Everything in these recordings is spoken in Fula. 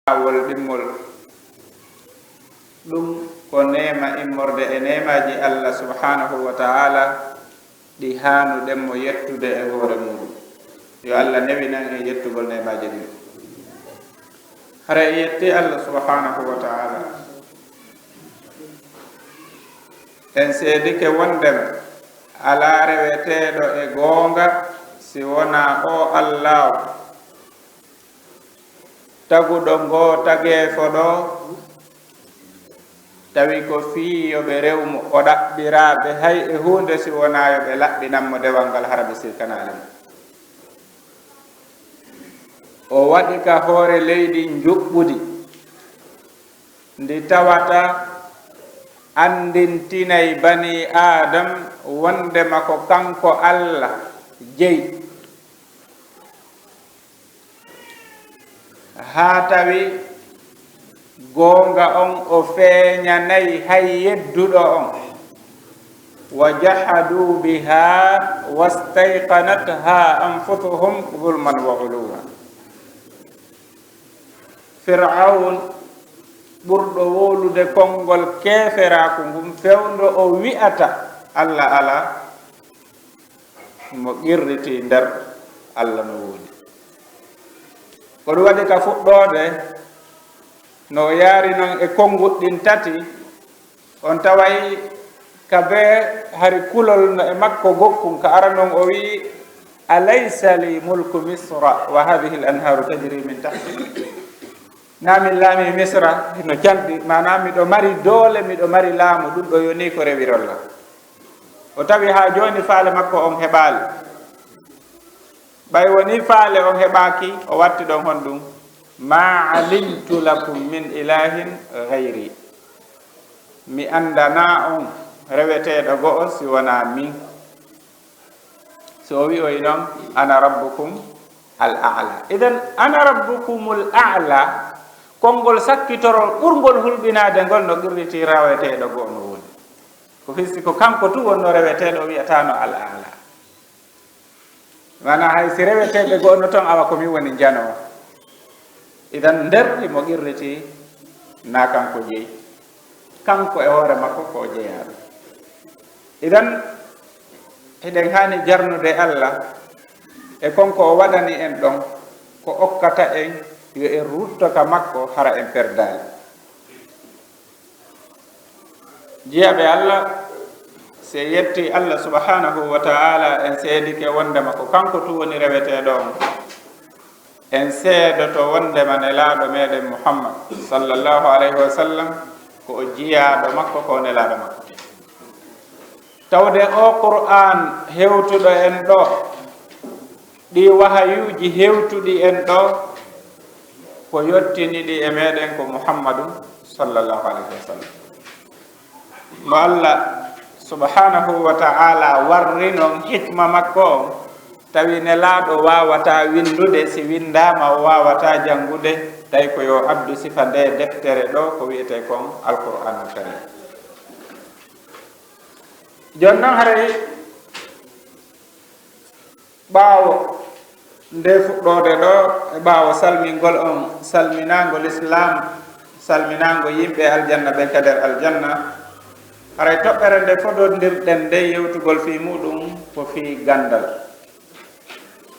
wol dimmol ɗum ko nema immorde e nemaji Allah subhanahu wa ta'ala ɗi hanuɗen mo yettude e hoore muɗum yo Allah newinan e yettugol nemaji ɗin hara e yetti Allah subhanahu wa ta'ala en seedike wondema ala reweteɗo e goonga si wona o Allah taguɗo ngo tageefo ɗo tawi ko fii yoɓe rewmo o ɗaɓɓiraaɓe hay e hunde si wona yoɓe laɓɓinanmo dewal ngal hara ɓe sirkanale mo o waɗi ka hoore leydi njuɓɓudi ndi tawata andintinay bani adam wondema ko kanko Allah jeyi haa tawi goonga on o feeñanayi hay yedduɗo on wa jahadu biha wastayqanatha anfusuhum zulman wa uluwa fir'aun ɓurɗo wolude konngol keeferaku ngum fewndo o wi'ata Allah ala mo qirriti nder Allah no woodi ko ɗum waɗi ka fuɗɗode no yaari noon e konnguɗɗin tati on taway ka be hari kulol no e makko gokkun ka ara noon o wi alaysa li mulku misra wa hadihi l anharu tajri min tahti namin laami misra no canɗi manam miɗo mari doole miɗo mari laamu ɗum ɗo yoni ko rewirolla o tawi ha joni faale makko on heɓaali ɓay woni faale on heɓaki o watti ɗon hon ɗum ma alimtu lakum min ilahin gayri mi andana on reweteɗo go'o si wona min so o wi oy noon ana rabbukum al a'la idan ana rabbukumul a'la konngol sakkitorol ɓurgol hulɓinade ngol no qirriti raweteɗo go'o no woni ko fisti ko kanko tu wonno reweteɗo o wiyatano al a'la mana hay si reweteɓe go'no toon awa komin woni janowo idan nder mo qirriti na kanko jeeyi kanko e hoore makko ko jeeyaɗo idan eɗen hani jarnude Allah e konko o waɗani en ɗon ko okkata en yo en rutto ka makko hara en perdali jiyaɓe Allah se yetti Allah subhanahu wa ta'ala en seedike wondema ko kanko tu woni reweteɗo on en seedoto wondema nelaɗo meɗen Muhammad sallallahu alayhi wa sallam ko o jiyaɗo makko ko nelaɗo makko tawde o Qur'an hewtuɗo en ɗo ɗi wahayuji hewtuɗi en ɗo ko yottiniɗi e meɗen ko Muhammadum sallallahu alayhi wa sallam mo Allah subhanahu wa ta'ala warri noon hikma makko on tawi nelaɗo wawata windude si windama o wawata jangude tawi ko yo abdu sifa nde deftere ɗo ko wiyete kon alqur'anul karim jon noon haray ɓaawo nde fuɗɗode ɗo e ɓaawo salmingol on salminagol islam salminago yimɓe aljanna ɓe kader aljanna haray toɓɓere nde fododirɗen nde yewtugol fi muɗum ko fi gandal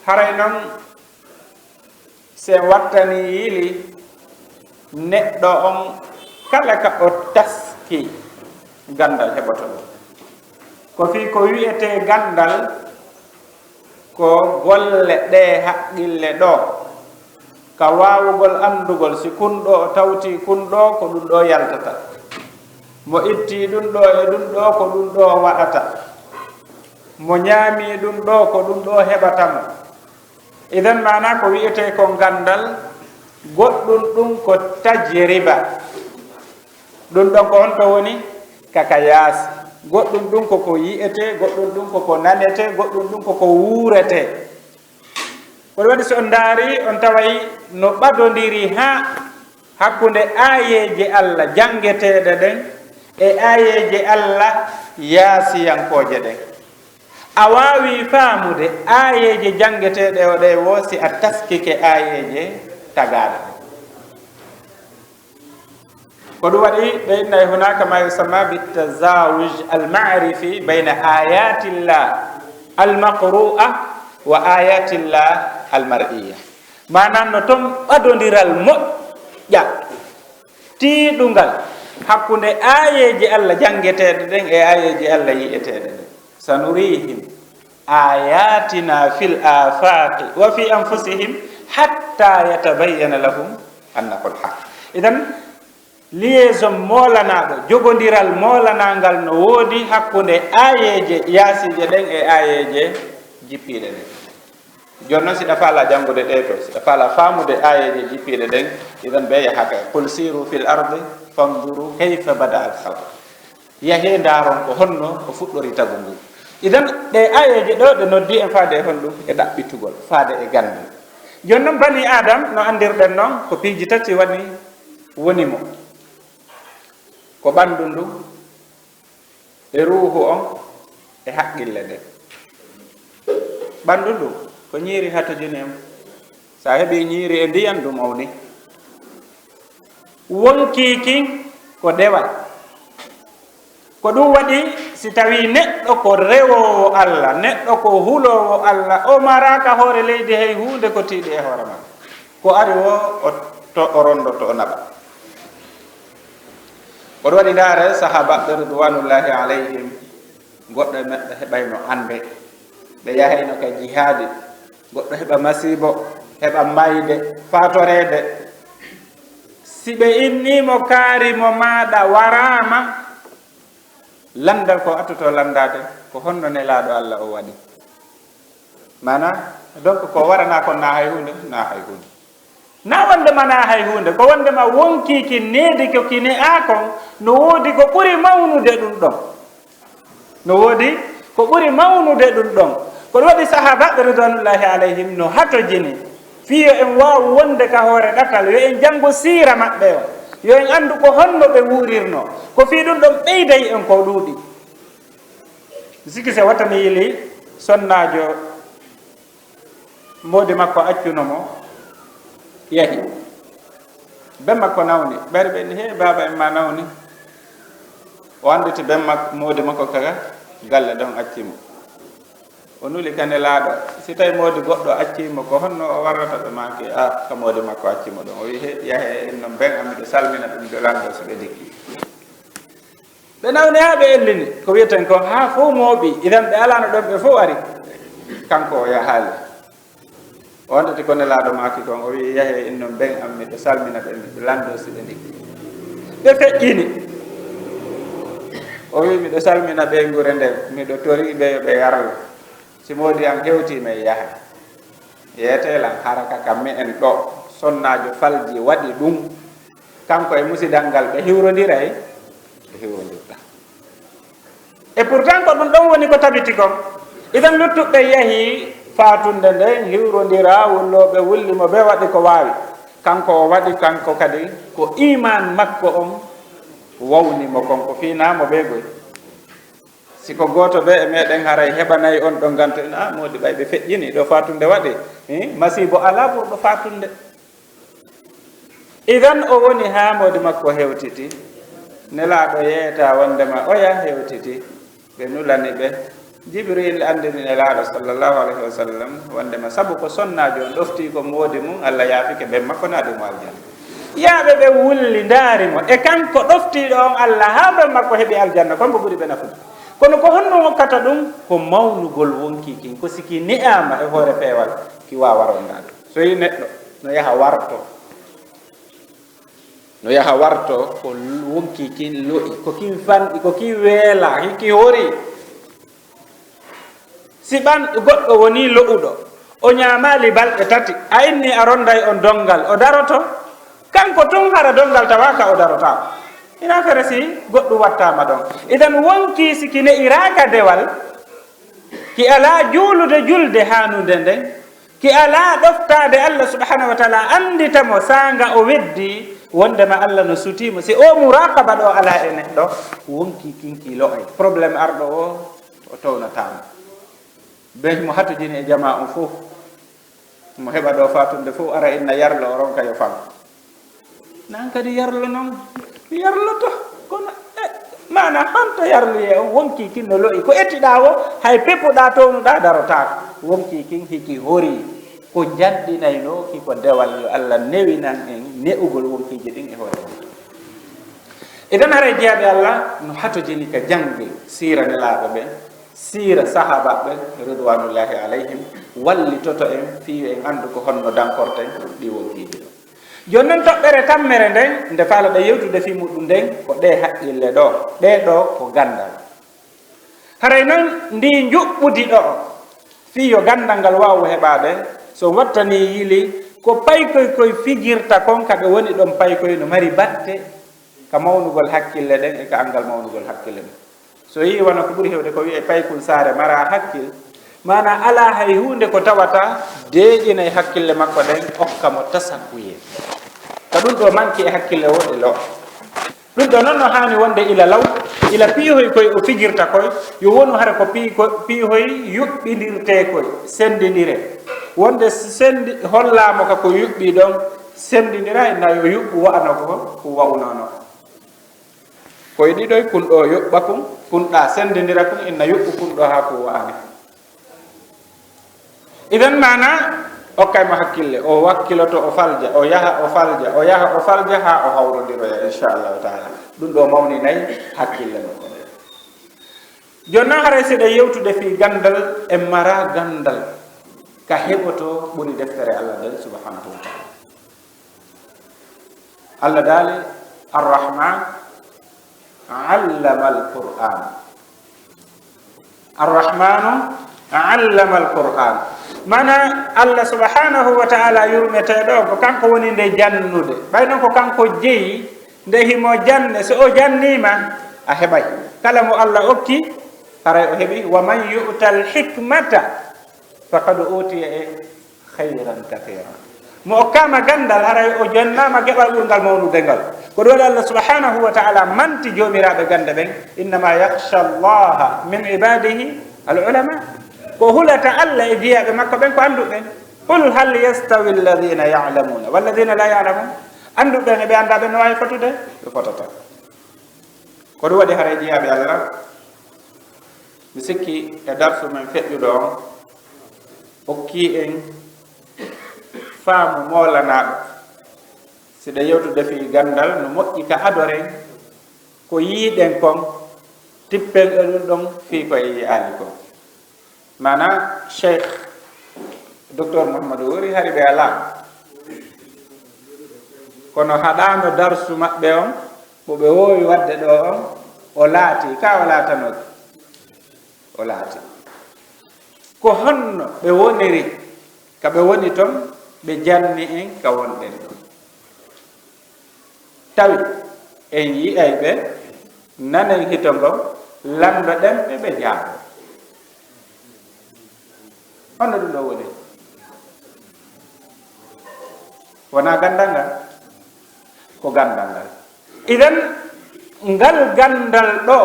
haray noon sen wattani yiili neɗɗo on kala ka o taski gandal heɓoto ɗum ko fi ko wiyete gandal ko golle ɗe haqqille ɗo ka wawugol andugol si kunɗo o tawti kunɗo ko ɗum ɗo yaltata mo itti ɗum ɗo e ɗum ɗo ko ɗum ɗo waɗata mo ñaami ɗum ɗo ko ɗum ɗo heɓatamo idan mana ko wiyete ko gandal goɗɗum ɗum ko tajriba ɗum ɗon ko honto woni kaka yaasi goɗɗum ɗum koko yiyete goɗɗum ɗum koko nanete goɗɗum ɗum koko wuurete ko waɗi so on daari on taway no ɓadodiri ha hakkunde ayeje Allah jangeteɗe ɗen e ayeje Allah yaasiyankoje ɗen a wawi faamude ayeje jangeteɗe o ɗe wo si a taskike ayeje tagaɗe قد ودي بأن هناك ما يسمى بالتزاوج المعرفي بين آيات الله المقروءة وآيات الله المرئية. maanaam no ton ɓadodiral moƴƴa tiiɗungal hakkunde ayeji Allah jangeteɗe ɗen e ayeji Allah yi'eteɗe ɗen. sanurihim ayatina fil afaqi wa fi anfusihim hatta yatabayyana lahum annahu alhaq. idan liaison molanaɗo jogodiral molanangal no woodi hakkunde ayeje yaasije ɗen e ayeje jippiɗe ɗen. joni noon siɗa faala janngude ɗe to siɗa faala faamude ayeje jippiɗe ɗen idan ɓe yahaka qul siru fil ardi fanduru kayfa bada al khalq. yahe ndaaron ko honno o fuɗɗori tagu ngu. idan ɗe ayeje ɗo ɗe noddi en faade e honɗum e ɗaɓɓitugol faade e gande. joni noon bani adam no andirɗen noon ko piiji tati woni mo ko ɓanndu ndu e ruuhu on e haqqille nde. ɓanndu ndu ko ñiiri hatojini en sa heɓi ñiiri e ndiyan ɗum owni. wonkiiki ko dewal ko ɗum waɗi si tawi neɗɗo ko rewowo Allah neɗɗo ko hulowo Allah o maraka hoore leydi hay hunde ko tiiɗi e hoore ma ko ari o rondoto o naɓa. oɗo waɗi ndaare sahabaɓe ridwanullahi alayhim goɗɗo e maɓɓe heɓayno ande ɓe yahayno ka jihaadi goɗɗo heɓa masibo heɓa mayde fatorede si ɓe innimo kaarimo maɗa warama landal ko attoto landade ko honno nelaɗo Allah o waɗi. mana donc ko warana kon na hay hunde na hay hunde na wondema na hay hunde ko wondema wonkiki needi ko kine a kon no woodi ko ɓuri mawnude ɗum ɗon no woodi ko ɓuri mawnude ɗum ɗon. ko waɗi sahabaɓe ridwanullahi alayhim no hatojini fiyo en waw wonde ka hoore ɗatal yo en janngo siira maɓɓe o yo en anndu ko honno ɓe wuurirno ko fi ɗum ɗon ɓeyday en ko ɗuuɗi. siki se wattami yili sonnajo modi makko accuno mo yahi ben makko nawni ɓayre ɓe ni he baba en ma nawni o anditi ben makko modi makko kaga galle ɗon accimo o nuli kane laaɗo si tawi modi goɗɗo accimo ko honno o warrata ɓe maki ka modi makko accimo ɗon o wi he yahe en noon ben amiɗo salmina ɗum ɗo lando so ɓe dikki ɓe nawni ha ɓe ellini ko wiyeten ko ha fof mooɓi idan ɓe alano ɗon ɓe fof ari kanko o yahaali o wondati ko nelaaɗo maki kon o wi yahe en noon ben amiɗo salmina ɓe miɗo lando so ɓe dikki ɓe feƴƴini o wi miɗo salmina ɓe gure nden miɗo tori ɓe yo ɓe yarlo si modi an hewtima e yaha yeetelan haraka kam mi en ɗo sonnajo falji waɗi ɗum kanko e musidal ngal ɓe hiwrodiray ɓe hiwrodirta e pourtant ko ɗum ɗon woni ko tabiti kon. idan luttuɓe yahi fatunde nde hiwrodira wulloɓe wullimo ɓe waɗi ko wawi kanko o waɗi kanko kadi ko iman makko on wawnimo kon ko finamo ɓe goy. siko goto ɓe e meɗen haray heɓanayi on ɗo ganto en modi ɓay ɓe feƴƴini ɗo fatunde waɗi masibo ala ɓurɗo fatunde. idan o woni ha modi makko hewtiti nelaɗo yeeta wondema oya hewtiti ɓe nulani ɓe jibril andini nelaɗo sallllahu alayhi wa sallam wondema saabu ko sonnajo on ɗofti ko modi mum Allah yaafike ɓe makko naɗi mo aljanna yaaɓe ɓe wulli daarimo e kanko ɗoftiɗo on Allah ha ɓe makko heeɓi aljanna konko ɓuuri ɓe nafude. kono ko honno hokkata ɗum ko mawnugol wonki kin ko siki ni'ama e hoore peewal ki wawa rondade. so yi neɗɗo no yaha warto ko wonki kin lo'i ko kin fanɗi ko kin weela hiki hori si goɗɗo woni lo'uɗo o ñamali balɗe tati a inni a ronday on dongal o daroto kanko tun hara dongal tawaka o darotako ina fere si goɗɗum wattama ɗon. idan wonki siki ne'iraka dewal ki ala juulude julde hanude nden ki ala ɗoftade Allah subhanahu wa taala anditamo sanga o weddi wondema Allah no sutimo si o muraqaba ɗo ala e neɗɗo wonki kinki lo'ay probléme arɗo o townatama be mo hatojini e jama on fof mo heɓa ɗo fatunde fof ara inna yarlo o ronka yo fam nan kadi yarlo noon yarloto kono mana hanto yarluye on wonki kin no lo'i ko ettiɗa o hay peppuɗa townuɗa darotako wonki kin hiki hori ko janɗinayno kiko dewal yo Allah newinan en ne'ugol wonkiji ɗin e hoore idan hara jeyaɓe Allah no hato jeni ka jangge sira nelaɓe ɓe sira sahaba ɓe ridwanullahi alayhim wallitoto en fiyo en andu ko honno dankorten ɗi wonkiji ɗo joni noon toɓɓere tammere nden nde faalaɗa yewtude fi muɗum nden ko ɗe haqqille ɗo ɗe ɗo ko gandal haray noon ndi juɓɓudi ɗo fiyo gandal ngal wawu heɓade so wattani yili ko paykoy koye fijirta kon kaɓe woni ɗon paykoy no mari batte ka mawnugol hakkille ɗen e ka angal mawnugol hakkille ɗen so yi wona ko ɓuri hewde ko wiye paykul saare mara hakkil mana ala hay hunde ko tawata deeƴinayi hakkille makko ɗen okkamo tasakkuye ka ɗum ɗo manque e hakkille wonde lo ɗum ɗo noon no hani wonde ila law ila piihoy koye o fijirta koye yo wonu hara ko piihoy yuɓɓidirte koye sendidire wonde sendi hollama ka ko yuɓɓi ɗon sendidira inna yo yuɓɓu wa'ano ko wawnono koye ɗiɗoy kunɗo yoɓɓa kum kunɗa sendidira kum inna yuɓɓu kunɗo ha ko wa'ani idan mana okkaymo hakkille o wakkiloto o falja o yaha o falja o yaha o falja ha o hawrodiroya inchallahu taala ɗum ɗo mawni nayi hakkille makko joni noon haray seeɗa yewtude fi gandal e mara gandal ka heɓoto ɓuri deftere Allah nden subhanahu wa taala Allah daali arrahman allama alquran arrahmanu allama alquran mana Allah subhanahu wa ta'ala yurmeteɗo ko kanko woni nde jannude ɓay noon ko kanko jeeyi nde himo janne so o jannima a heɓay kala mo Allah okki haray o heɓi wa man yu'ta alhikmata faqad utiya e khayran kathira mo okkama gandal haray o jannama geɓal ɓurgal mawnude ngal ko ɗo waɗi Allah subhanahu wa ta'ala manti jomiraɓe gande ɓen innama yakhsha allaha min ibadihi al ulama ko hulata Allah e jiyaɓe makko ɓen ko anduɓe qul hal yastawi alladhina ya'lamuna walladhina la ya'lamun anduɓe e ɓe andaɓe no wawi fotude ɓe fotata ko ɗum waɗi haray jiyaɓe Allah mi sikki e darsu men feƴƴuɗo on okki en faamu molanaɗo siɗa yewtude fi gandal no moƴƴi ka adoren ko yiiɗen kon tippen e ɗum ɗon fi ko e yiyaali kon mana cheikh docteur Mouhamadou wori hari ɓe ala kono haɗano darsu maɓɓe on ɓo ɓe wowi wadde ɗo on o laati ka o laatanoke o laati ko honno ɓe woniri ka ɓe woni toon ɓe janni en ka wonɗen ɗon tawi en yiyay ɓe nanen hito ngo lamɗo ɗen ɓe jaabo honno ɗum ɗo woni wona gandal ngal ko gandal ngal idan ngal gandal ɗo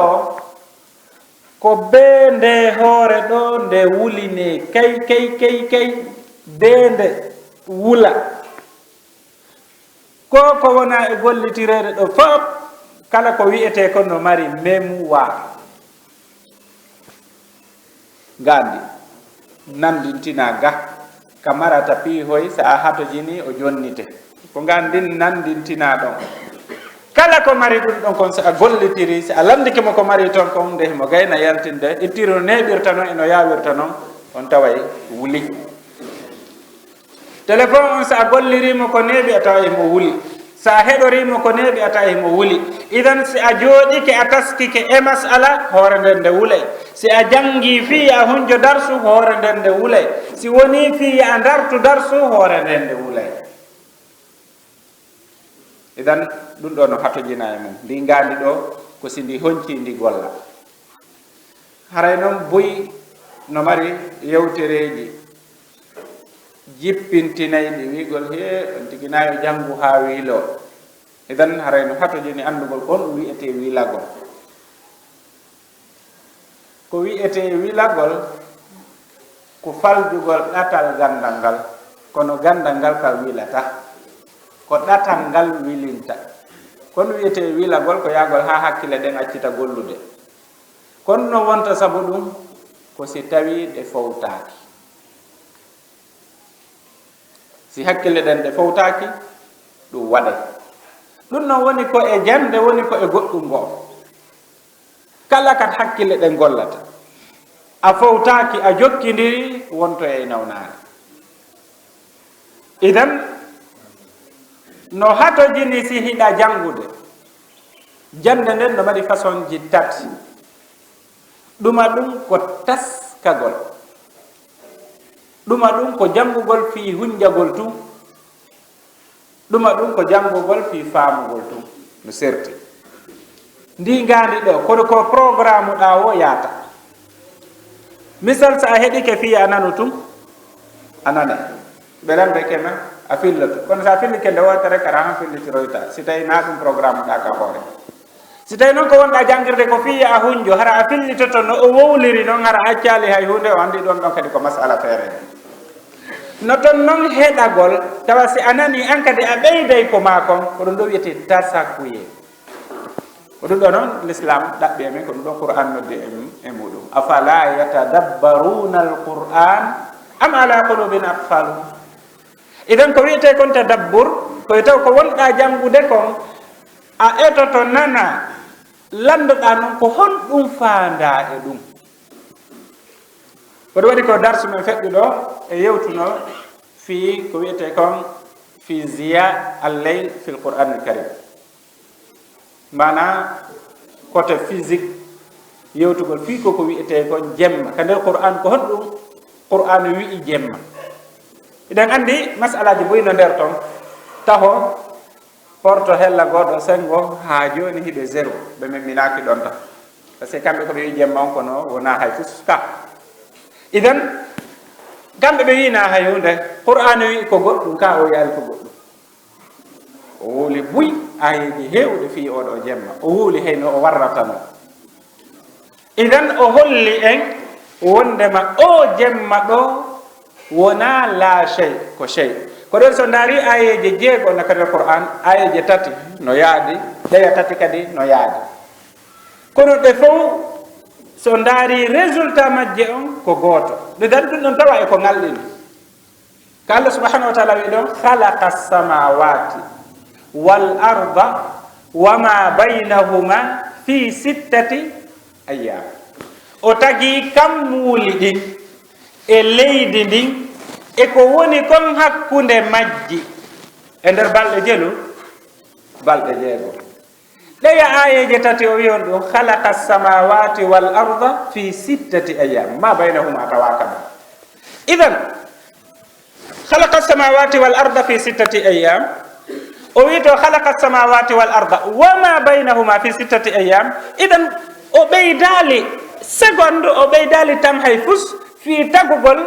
ko be nde hoore ɗo nde wuline kay be nde wula ko wona e gollitirede ɗo fof kala ko wiyete ko no mari mémoire gandi nandintina ga ka marata piihoy sa a hatojini o jonnite ko gandin nandintina ɗon kala ko mari ɗum ɗon kon so a gollitiri so a landikimo ko mari toon kon nde mo gayna yaltinde ittiri no neɓirta noon eno yawirta noon on taway wuli téléphone on so a gollirimo ko neeɓi a tawa emo wuli so a heɗorimo ko neeɓi a tawa emo wuli idan si a jooɗike a taskike e masala hoore nden nde wulay si a jangi fi a hunjo darsu hoore nden nde wulay si woni fi a dartu darsu hoore nden nde wulay idan ɗum ɗo no hatojina e mum ndi ngandi ɗo ko si ndi honci ndi golla haray noon boyi no mari yewtereji jippintinayɗi wigol he on tiginayo janngu ha wiilo idan haray no hatojini andugol on ɗum wiyete wilagol ko wiyete wilagol ko faljugol ɗatal gandal ngal kono gandal ngal ka wilata ko ɗatal ngal wilinta kono wiyete wilagol ko yagol ha hakkille ɗen accita gollude kono no wonta sabu ɗum ko si tawi ɗe fowtaaki si hakkille ɗen ɗe fowtaaki ɗum waɗe ɗum noon woni ko e jande woni ko e goɗɗum ngoo kala kat hakkille ɗen gollata a fowtaaki a jokkindiri wonto e nawnaare idan no hatojini si hiɗa janngude jande nden no waɗi façon ji tati ɗuma ɗum ko taskagol ɗuma ɗum ko janngugol fii hunjagol tun ɗuma ɗum ko janngugol fii faamugol tun no serti ndi ngaandi ɗo kono ko programme ɗa o yaata misal so a heɗike fii a nanu tun a nane ɓelamde kema a fillatu kono sa fillike nde wotere kara han fillitiroyta si tawi na ɗum programme ɗa ka hoore si tawi noon ko wonɗa janngirde ko fiya a hunjo hara a fillitoto no o wowliri noon hara accali hay hunde o andi ɗon ɗon kadi ko masala feere no toon noon heɗagol tawa si a nani an kadi a ɓeyday ko ma kon ko ɗum ɗo wiyete tasakuye ko ɗum ɗo noon l'islam ɗaɓɓi men ko ɗum ɗo qur'an noddi e muɗum afala yatadabbaruna alquran am ala qulubin aqfaluha idan ko wiyete kon tadabbur ko taw ko wonɗa janngude kon a etoto nana landoɗa noon ko honɗum faanda e ɗum koɗo waɗi ko darsu men feƴƴu ɗo e yewtuno fi ko wiyete kon fi ziya alleyl fi l qur'an al karim mana côté physique yewtugol fi koko wiyete kon jemma ka nder qur'an ko honɗum qur'an wi'i jemma iɗen andi masalaji boyno nder ton taho porto hella goɗo sengo ha joni hiɓe zéro ɓe memminaki ɗon tan par ce que kamɓe koɓe wi jemma on kono wona hay fuska idan kamɓe ɓe wina hay hunde qur'an wi ko goɗɗum ka o yaali ko goɗɗum o wuuli buy ayeji hewɗe fi oɗo jemma o wuuli hayno o warratano idan o holli en wondema o jemma ɗo wona la chey ko chey ko ɗon so ndaari ayeje jeego no kadi qur'an ayeje tati no yaadi ɗeya tati kadi no yaadi kono ɗe fof so ndaari résultat majje on ko gooto ɗe dari ɗum ɗon tawa e ko ngalɗini ko allah subhanahu wa taala wi ɗon halaka samawati wal arda wama baynahuma fi sittati ayyam o tagi kammuuli ɗin e leydi ndin e ko woni kon hakkunde majji e nder balɗe jelu balɗe jeego ɗeya ayeje tati o wiyon ɗum halaka samawati wal arda fi sittati ayyam ma baynahuma tawaka ɗum idan halaka samawati wal arda fi sittati ayyam o wi to halaka samawati wal arda wama baynahuma fi sittati ayyam idan o ɓeydali seconde o ɓeydali tam hay fus fi tagugol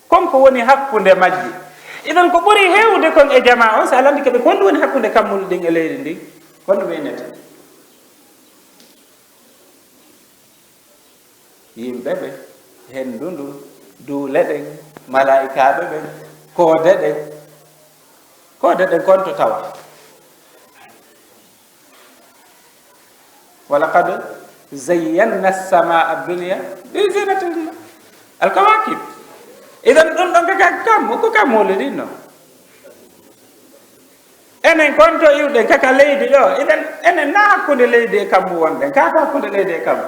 konko woni hakkunde majji idan ko ɓuri hewde kon e jama on so a landi keɓe konɗum woni hakkunde kammul ɗin e leydi ndi honno weynete yimɓe ɓe henndu duule ɗen malaikaɓe ɓen koode ɗen konto tawa walaqad zayyanna as-samaa ad-dunya bi zinatil al-kawakib idan ɗum ɗon ko kammole ɗin no enen konto iwɗen kaka leydi ɗo idan enen na hakkunde leydi e kammu wonɗen kaka hakkunde leydi e kammu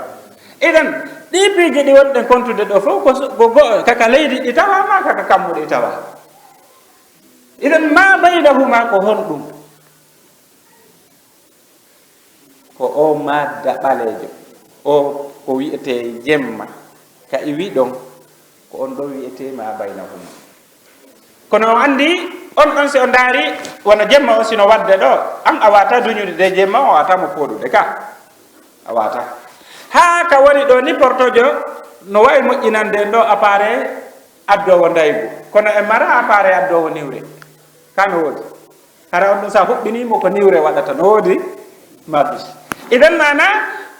idan ɗi piiji ɗi wonɗen kontude ɗo fof ko go'o kaka leydi ɗi tawa ma kaka kammu ɗi tawa idan ma baynahuma ko honɗum ko o madda ɓaleejo o ko wiyete jemma ka iwi ɗon ko on ɗo wiyete ma baynahuma kono o andi on ɗon si o ndaari wona jemma o sino wadde ɗo an a wata duñude de jemma o watamo pooɗude ka a wata haa ka woni ɗo ni portojo no wawi moƴƴinande ɗo appareil addowo ndaygu kono e mara appareil addowo niwre ka no woodi hara on ɗum sa huɓɓinimo ko niwre waɗata no woodi mardi idan mana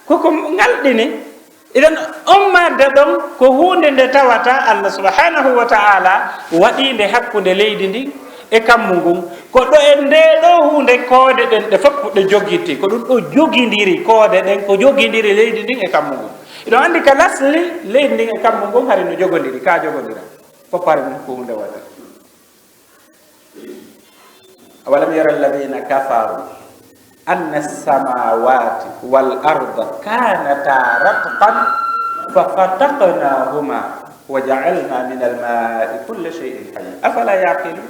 koko ngalɗini idan on madda ɗon ko hunde nde tawata allah subhanahu wa ta'ala waɗinde hakkunde leydi ndi e kammu ngun ko ɗo en nde ɗo hunde koode ɗen ɗe fof ɗe jogiti ko ɗum ɗo jogidiri koode ɗen ko jogidiri leydi ndin e kammu ngun iɗon andi ka lasli leydi ndin e kammu ngun hari no jogodiri ka jogodira fof hari ɗum ko hunde waɗa awalam yara alladina kafaru anna as-samawati wal arda kanata ratqan fa fataqnahuma wa ja'alna min al-ma'i kulli shay'in hayy afala yaqilun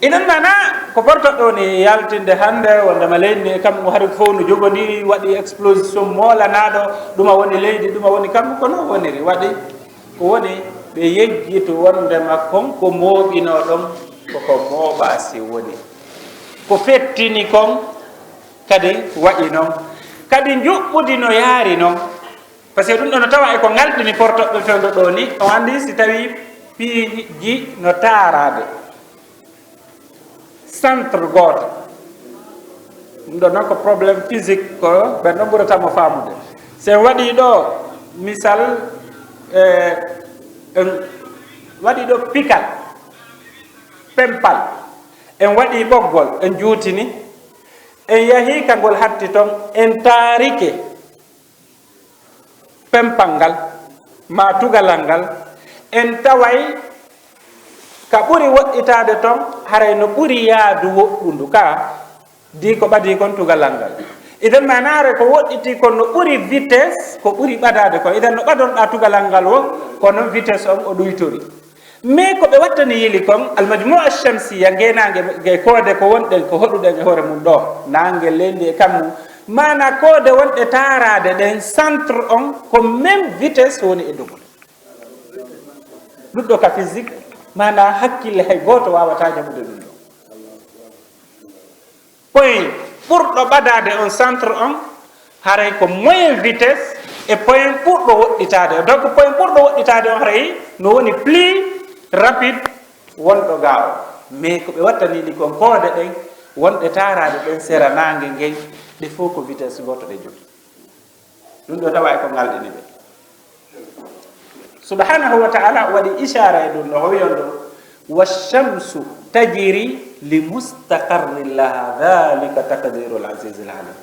idan nana ko porto ɗo ni yaltinde hande wondema leydi ni kam hari fof no jogodiri waɗi explosion molanaɗo ɗuma woni leydi ɗuma woni kam ko no woniri waɗi ko woni ɓe yejjito wondema kon ko mooɓino ɗon koko mooɓasi woni ko fettini kon kadi waɗi noon kadi juɓɓudi no yaari noon par ce que ɗum ɗo no tawa e ko ngalɗini portoɓe fewɗo ɗo ni on andi si tawi piiji no taarade centre goto ɗum ɗo noon ko probléme physique ko ɓen ɗon ɓuratamo famude sen waɗi ɗo misal en waɗi ɗo pikal pempal en waɗi ɓoggol en juutini en yahi kangol hatti toon en taarike pempal ngal ma tugalal ngal en taway ka ɓuri woɗɗitade toon haray no ɓuri yaadu woɗɗundu ka di ko ɓadi kon tugalal ngal idan manare ko woɗɗiti kon no ɓuri vitesse ko ɓuri ɓadade kon idan no ɓadonɗa tugalal ngal o ko noon vitesse on o ɗuytori mais ko ɓe wattani yili kon almajmua chamsia ngenage ge koode ko wonɗen ko hoɗuɗen e hoore mum ɗo nangue leydi e kammu mana koode wonɗe taarade ɗen centre on ko même vitesse woni e dogol ɗuɗɗo ka physique mana hakkille hay goto wawata jaɓude ɗum ɗo point ɓurɗo ɓadade on centre on haray ko moyen vitesse e point ɓurɗo woɗɗitade donc point ɓurɗo woɗɗitade on haray no woni plus rapide wonɗo ga o mais ko ɓe wattaniɗi kon koode ɗen wonɗe taarade ɗen sera nangue ngel ɗe fof ko vitesse goto ɗe jogi ɗum ɗo tawa e ko ngalɗini ɓe subhanahu wa ta'ala waɗi ishara e ɗum no howiyon ɗo washamsu tajiri li mustaqarrin laha dhalika taqdiru al-aziz al-alim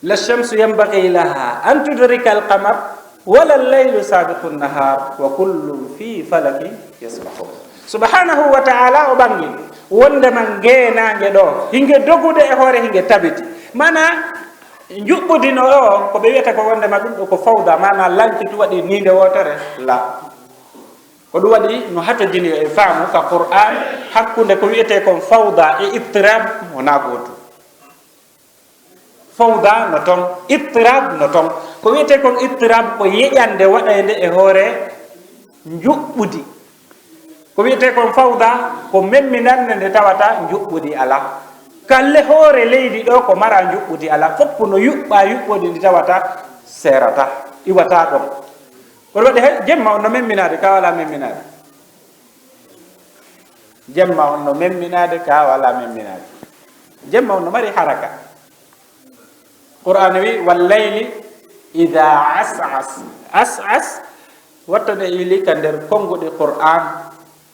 la shamsu yanbaghi laha an tudrika al-qamar wala al-laylu sabiqu an-nahar wa kullun fi falakin yasbahun subhanahu wa ta'ala o bangi wonde man geenange ɗo hinge dogude e hoore hinge tabiti mana juɓɓudino o ko ɓe wiyata ko wonde ma ɗum ɗo ko fawda mana lankitu waɗi ninde wotere la ko ɗum waɗi no hatojini e faamu ka qur'an hakkunde ko wiyete kon fawda e ittirab wona gotum fawda no toon ittirab no toon ko wiyete kon ittirab ko yeƴande waɗayde e hoore juɓɓudi ko wiyete kon fawda ko memminande nde tawata juɓɓudi ala kalle hoore leydi ɗo ko mara juɓɓudi ala fopp no yuɓɓa yuɓɓodi ndi tawata serata iwata ɗon kono waɗi he jemma on no memminade ka wala memminade jemma on no memminade ka wala memminade jemma on no mari haraka qur'an wi wallayli ida as'as as'as wattane ili ka nder konguɗi qur'an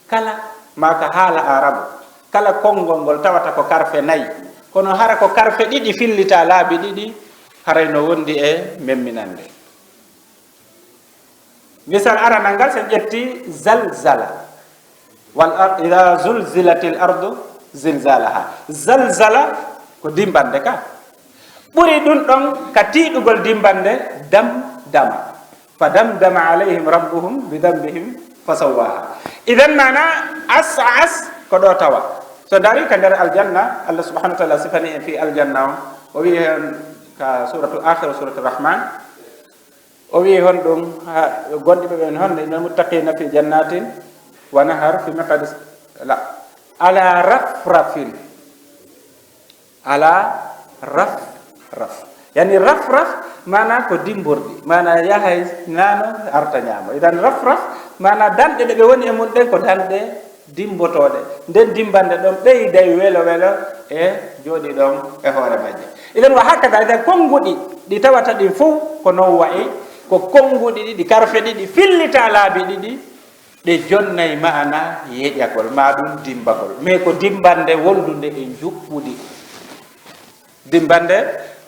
kala maka haala arabu kala konngol ngol tawata ko karfe 4 kono hara ko karfe 2 fillita laabi 2 haray no wondi e memminande misal aranal ngal sen ƴetti zalzala wal ida zulzilatil ardu zilzalaha zalzala ko dimbande ka ɓuri ɗum ɗon ka tiiɗugol dimbande dam dama fa damdama alayhim rabbuhum bi dambihim fa sawaha idan nana as ko ɗo tawa so dari ka nder aljanna allah subhanahu wa ta'ala sifani en fi aljanna o wi hen ka suratu akhir suratu rahman o wi hon ɗum gonɗiɓe ɓen honde innal muttaqina fi jannatin wa nahar fi maqadis la ala rafrafin ala raf yani raf mana ko dimborɗi mana yahay nano arta ñaamo idan raf mana danɗe ɗe ɓe woni e mun ɗen ko danɗe dimbotoɗe nden dimbande ɗon ɓeyday welo e jooɗi ɗon e hoore majje idan wa hakkada idan konnguɗi ɗi tawata ɗin fof ko non wayi ko konnguɗi ɗi karfe ɗiɗi fillita laabi ɗiɗi ɗe jonnay maana yeƴagol ma ɗum dimbagol mais ko dimbande wondude e juɓɓudi dimbande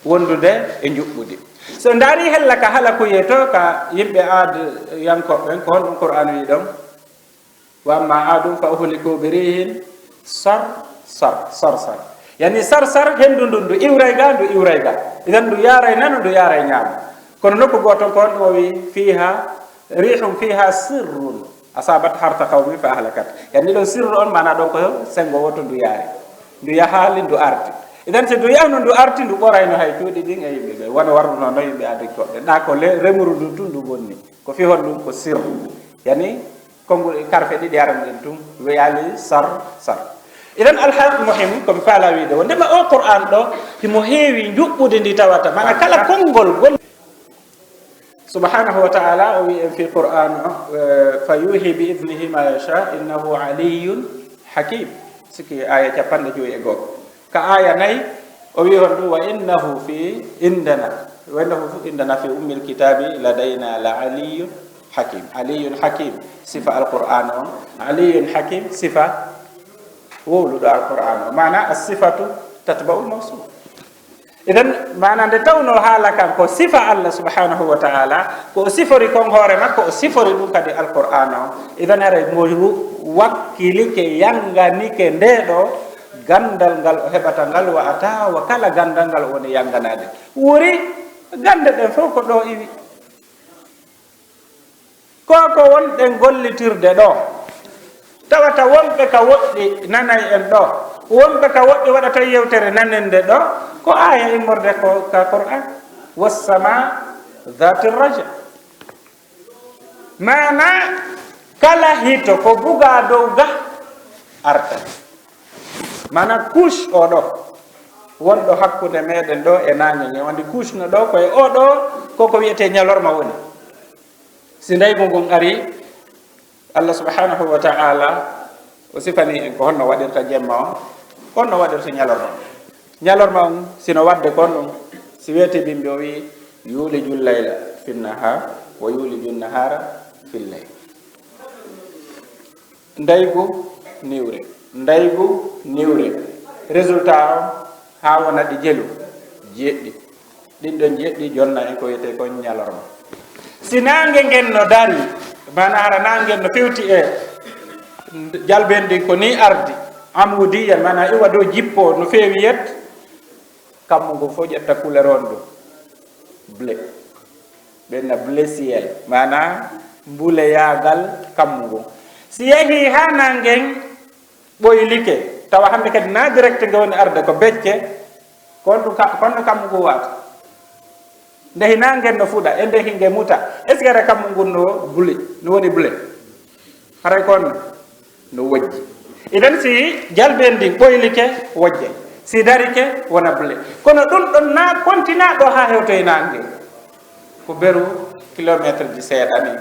wondude e juɓɓudi so ndaari hella ka hala ko yeeto ka yimɓe aade yankoɓɓen ko honɗum qur'an wi ɗon wa amma aadum fa uhliku bi rihin sarsar yani sarsar henndu ndun ndu iwray ga ndu iwray ga idan ndu yaaray nano ndu yaaray ñaama kono nokku gooton ko honɗum o wi fiha rihum fiha sirrun asabat harta qawmi fa ahlakat yani ɗon sirru on mana ɗon ko sengo woto ndu yaari ndu yahaali ndu arti idan so ndu yahno ndu arti ndu ɓorayno hay cuuɗi ɗin e yimɓe ɓe wona warduno no yimɓe adi goɗɗe ɗa ko remru ndu tun ndu bonni ko fi hon ɗum ko sirru yani konngol karfe ɗiɗi aran ɗen tun wiyali sar idan alhaq muhim komi faala wiide o ndema o qur'an ɗo himo heewi juɓɓude ndi tawata mana kala konngol gol subhanahu wa ta'ala o wi en fi qur'an fa yuhi bi idnihi ma yasha innahu aliyun hakim siki aya capanɗe joyi e goho ka aya nayi o wi hon ɗum wa innahu fi indana fi ummil kitabi ladayna la aliyun hakim sifa alqur'an on aliyun hakim sifa wowluɗo alqur'an o mana as-sifatu tatba'u al-mawsuf idan mana nde tawno haala kan ko sifa Allah subhanahu wa ta'ala ko o sifori kon hoore makko o sifori ɗum kadi alqur'an o idan haray mo wakkilike yanganike nde ɗo gandal ngal o heɓata ngal wa'ata wa kala gandal ngal woni yanganade wuri gande ɗen fof ko ɗo iwi ko wonɗen gollitirde ɗo tawata wonɓe ka woɗɗi nanay en ɗo wonɓe ka woɗɗi waɗata yewtere nanende ɗo ko aya immorde ko ka qur'an wassama dhati raja mana kala hito ko buga dow ga arta mana couche o ɗo wonɗo hakkude meɗen ɗo e nañoñe wonde couche no ɗo koye o ɗo koko wiyete ñalorma woni si ndaygo ngon ari Allah subhanahu wa ta'ala o sifani en ko honno waɗirta jemma o honno waɗirta ñalorma on sino wadde kon ɗum si wiyete bimbi o wi yuliju layla fi nahar wa yuliju nahara fi layl ndaygu niwre résultat o ha wona ɗi jelu jeɗɗi ɗin ɗon jeɗɗi jonna en ko wiyete kon ñalorma si nange ngen no dari mana hara nangen no fewti e jalbendi ko ni ardi amudiya mana iwa dow jippo no feewi yet kammu ngu fof ƴetta couleur on ɗum bleu ɓenna bleu ciel mana mbuleyagal kammu ngu si yehi ha nangen ɓoylike tawa hande kadi na direct nge woni arde ko becce konno kammu ngu wata ndehi nangen no fuɗa e ndehi nge muta est ce que ara kammu ngun no bule no woni bleu haray konno no wojji idan si jalbendi ɓoylike wojje si darike wona bleu kono ɗum ɗon na kontina ɗo ha hewtoye nangue ko beru kilométre ji seeɗa ni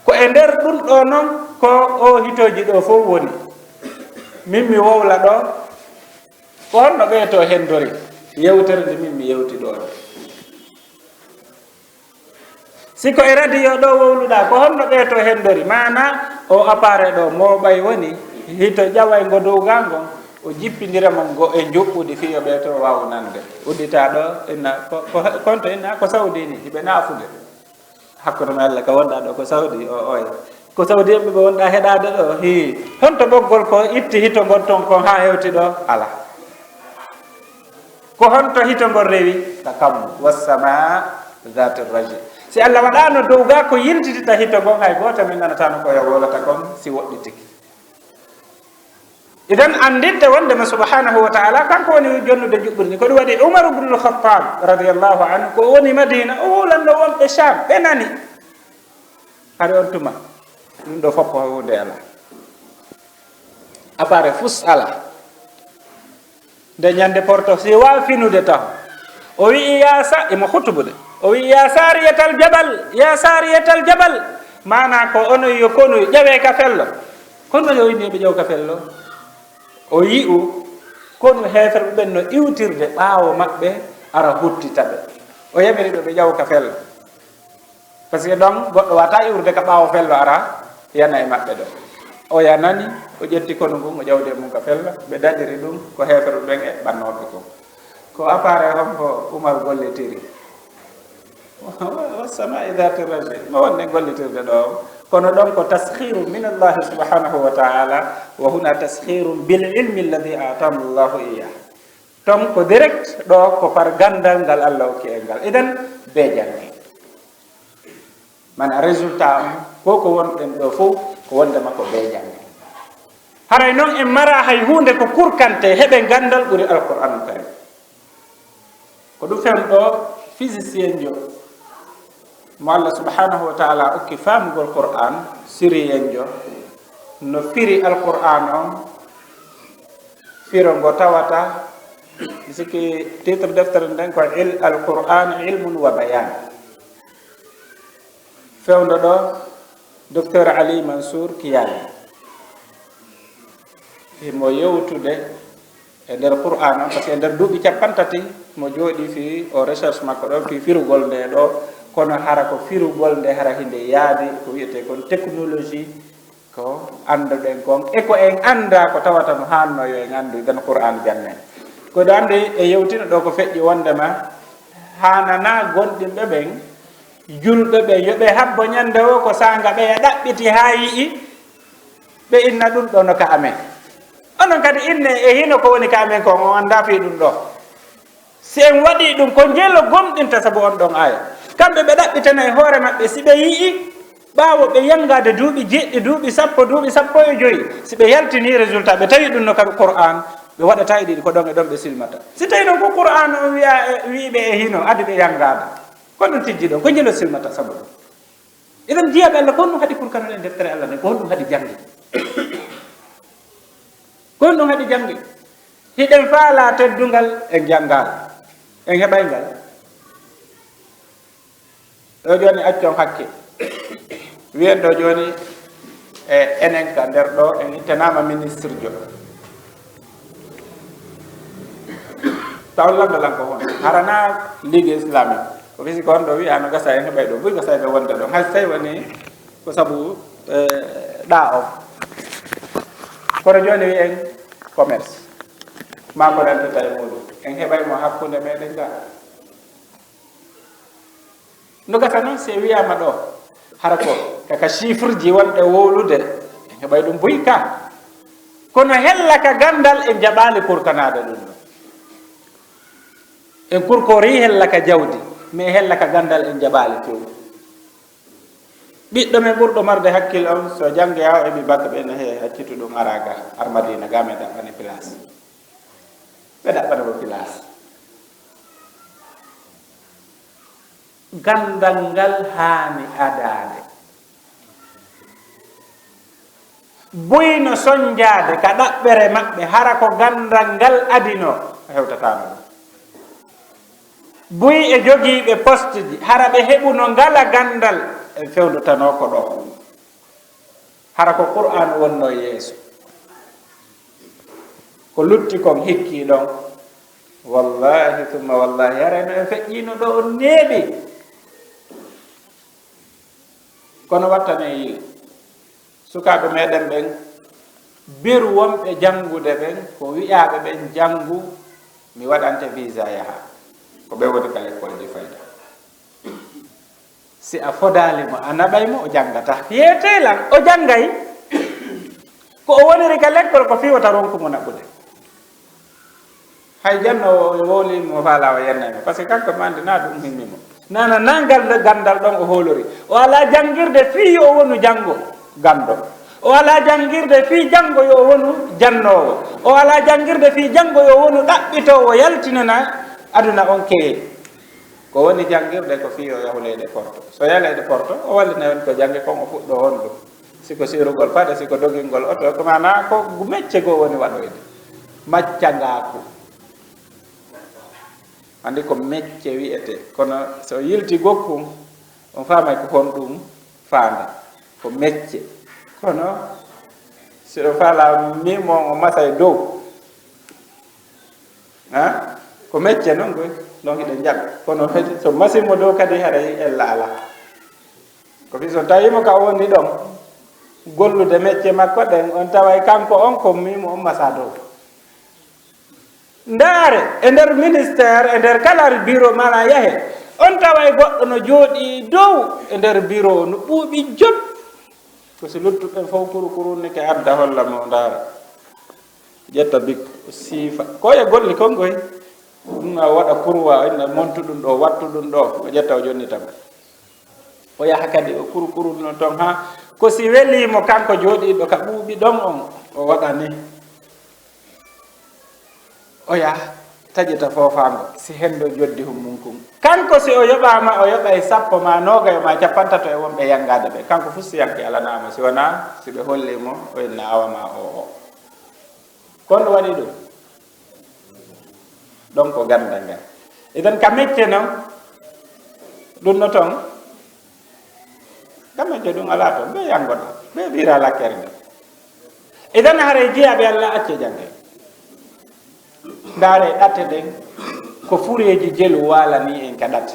ko e nder ɗum ɗo noon ko o hitoji ɗo fof woni min mi wowla ɗo ko honno ɓeeto hendori yewtere nde min mi yewti ɗo siko e radio ɗo wowluɗa ko honno ɓeeto hendori mana o appareil ɗo moɓay woni hito ƴaway ngo dow ga ngon o jippidira mo ngo e juɓɓudi fiyo ɓeeto waw nande uddita ɗo inna konto inna ko Saudi ni hiɓe naafude hakkude me Allah ka wonɗa ɗo ko Saudi o oya ko Saudi ɓe wonɗa heɗade ɗo hi honto ɓoggol ko itti hito ngon ton kon ha hewti ɗo ala ko honto hito ngol rewi ka kammu wassama dhati raji si Allah waɗano dow ga ko yiltitita hito gon hay goto min nanatano ko wolata kon si woɗɗitiki idan andinde wondema subhanahu wa ta'ala kanko woni jonnude juɓɓirni ko ɗum waɗi Umar ibn al-Khattab radiyallahu anhu ko woni Madina o wulanno wonɓe Sham ɓe nani hade on tuma ɗum ɗo foppo hunde ala appareil fus ala nde ñande porto si wawi finude taw o wi yasa imo hutubude o wi ya sariyatal jabal mana ko ono yo kono ƴawe ka fello kono yo yini ɓe ƴew ka fello o yi'u kono hefere ɓen no iwtirde ɓaawo maɓɓe ara huttita ɓe o yaɓiri ɓe ɓe ƴaw ka fello par ce que donc goɗɗo wata iwrude ka ɓaawo fello ara yana e maɓɓe ɗo o ya nani o ƴetti kono ngun o ƴawde mum ka fella ɓe daɗiri ɗum ko heefere ɓen e ɓannoɓe ko appareil hon ko Oumar gollitiri wasama idati raji mo wonde gollitirde ɗo kono ɗon ko taskhiru min allahi subhanahu wa taala wa huna taskhiru bil ilmi alladi atamu llahu iyah ton ko direct ɗo ko par gandal ngal Allah okki e ngal idan be jangi mana résultat ko wonɗen ɗo fof ko wondema ko be jangi haray noon en mara hay hunde ko kurkante heɓe gandal ɓuri alqur'anu karim ko ɗum fen ɗo physicien jo mo Allah subhanahu wa taala okki famugol qur'an sirien jo no firi alqur'an on firo ngo tawata siki titre deftere nden ko alqur'an ilmun wa bayan fewndo ɗo docteur Ali Mansour Kiyali mo yewtude e nder qur'an on par ce que nder duuɓi capantati mo jooɗi fi o recherche makko ɗo fi firugol nde ɗo kono hara ko firugol nde hara hinde yaadi ko wiyete kon technologie ko anduɗen kon e ko en anda ko tawata no hanno yo en andu den qur'an jannen ko ɗo andi e yewtino ɗo ko feƴƴi wondema hanana gonɗinɓe ɓen julɓe ɓe yoɓe habbo ñande o ko sanga ɓe e ɗaɓɓiti ha yii ɓe inna ɗum ɗo no ka amen onon kadi inne e hino ko woni ka amen kon o anda fi ɗum ɗo si en waɗi ɗum ko jeelo gomɗinta saabu on ɗon aya kamɓe ɓe ɗaɓɓitana e hoore maɓɓe si ɓe yii ɓaawo ɓe yangade duuɓi jeɗɗi duuɓi sappo e joyi si ɓe yaltini résultat ɓe tawi ɗum no ka qur'an ɓe waɗata e ɗiɗi ko ɗon e ɗon ɓe silmata si tawi noon ko qur'an o wiiɓe e hino adi ɓe yangade ko ɗum tijji ɗon ko jelo silmata saabu ɗum eɗen jiyaɓe Allah ko ɗum haɗi pour kanoɗen deftere Allah ne ko ɗum haɗi jangi ko ɗum haɗi jangi hiɗen faala teddungal en jangal en heɓay ngal ɗo joni accon hakke wiyen ɗo joni e enen ka nder ɗo en ittanama ministre jo taw landalan ko hon harana ligue islamique ko fisi ko on ɗo wiya no gasa en heɓay ɗo ɓuuri gasa ɓe wonde ɗo hay tawi woni ko saabu ɗa o kono joni wi en commerce ma ko rentata e muɗum en heɓay mo hakkude meɗen ga no gasa noon se wiyama ɗo hara ko kaka chiffre ji wonɗe wowlude en heɓay ɗum boyi ka kono hella ka gandal en jaɓali kurkanade ɗum ɗo en kurkori hella ka jawdi mais hella ka gandal en jaɓali fewɗum ɓiɗɗo men ɓurɗo marde hakkille on so jangge ha o heɓi bakka ɓe no he haccitu ɗum araga armadina ga me ɗaɓɓani place ɓe ɗaɓɓanamo place gandal ngal haani adade buyno soñjade ka ɗaɓɓere maɓɓe hara ko gandal ngal adino hewtatano ɗum buyi e jogiiɓe poste ji hara ɓe heɓuno ngala gandal e fewdutano ko ɗo hara ko qur'an wonno yeeso ko lutti kon hikki ɗon wallahi thumma wallahi yarano en feƴƴino ɗo on neeɓi kono wattane yi sukaɓe meɗen ɓen biru wonɓe jangude ɓen ko wi'aɓe ɓen jangu mi waɗante visa yaha ko ɓe woni ka école ji fayda si a fodali mo a naɓaymo o jangata yeetelan o jangay ko o woniri ka l'école ko fiwata ronkumo naɓude hay janno o wowlimo faala o yennaymo par ce que kanko mandi na ɗum himmimo nana nangal gandal ɗon o hoolori o ala jangirde fii o wonu jango gando o ala jangirde fii jango yo wonu jannowo o ala jangirde fii jango yo wonu ɗaɓɓitowo yaltinana aduna on kewi ko woni jangirde ko fii o yahu leyɗe porto so yaleyɗe porto o wallina on ko jange kon o fuɗɗo on ɗum siko sirugol paɗe siko dogingol oto ko mana ko mecce goo woni waɗoyde maccangaku andi ko mecce wiyete kono so yilti gokkum on faamay ko hon ɗum faanda ko mecce kono siɗo faala mimo o masay dow ha ko mecce noon goy donc iɗen jaɓa kono so masimo dow kadi haray ella ala ko fi so tawimo ka woni ɗon gollude mecce makko ɗen on taway kanko on ko mimo on masado ndaare e nder ministére e nder kala bureau mala yahe on taway goɗɗo no jooɗi dow e nder bureau no ɓuuɓi jot ko so luttuɓen fof kurukuru ke adda holla mo ndaara ƴetta bik siifa ko e golli kongoy ɗum a waɗa kurwa ina montu ɗum ɗo wattu ɗum ɗo o ƴetta o jonni tam o yaha kadi o kurukuru no ton ha ko si welimo kanko jooɗiɗo ka ɓuuɓi ɗon on o waɗa ni o yaha taƴita fofango si hendo joddi hummunkun kanko si o yoɓama o yoɓay 10 ma 20 ma 50 e wonɓe yangade ɓe kanko fu si yanki alanama si wona si ɓe hollimo o enna awama o kono waɗi ɗum ɗon ko gandal ngal eden ka mecce noon ɗum no toon ka mecce ɗum ala toon ɓe yangoɗa ɓe ɓira lakkere nde eden haare jeeyaɓe allah acce jangge ndaare ɗatte ɗen ko fureji jelu walani en ka ɗate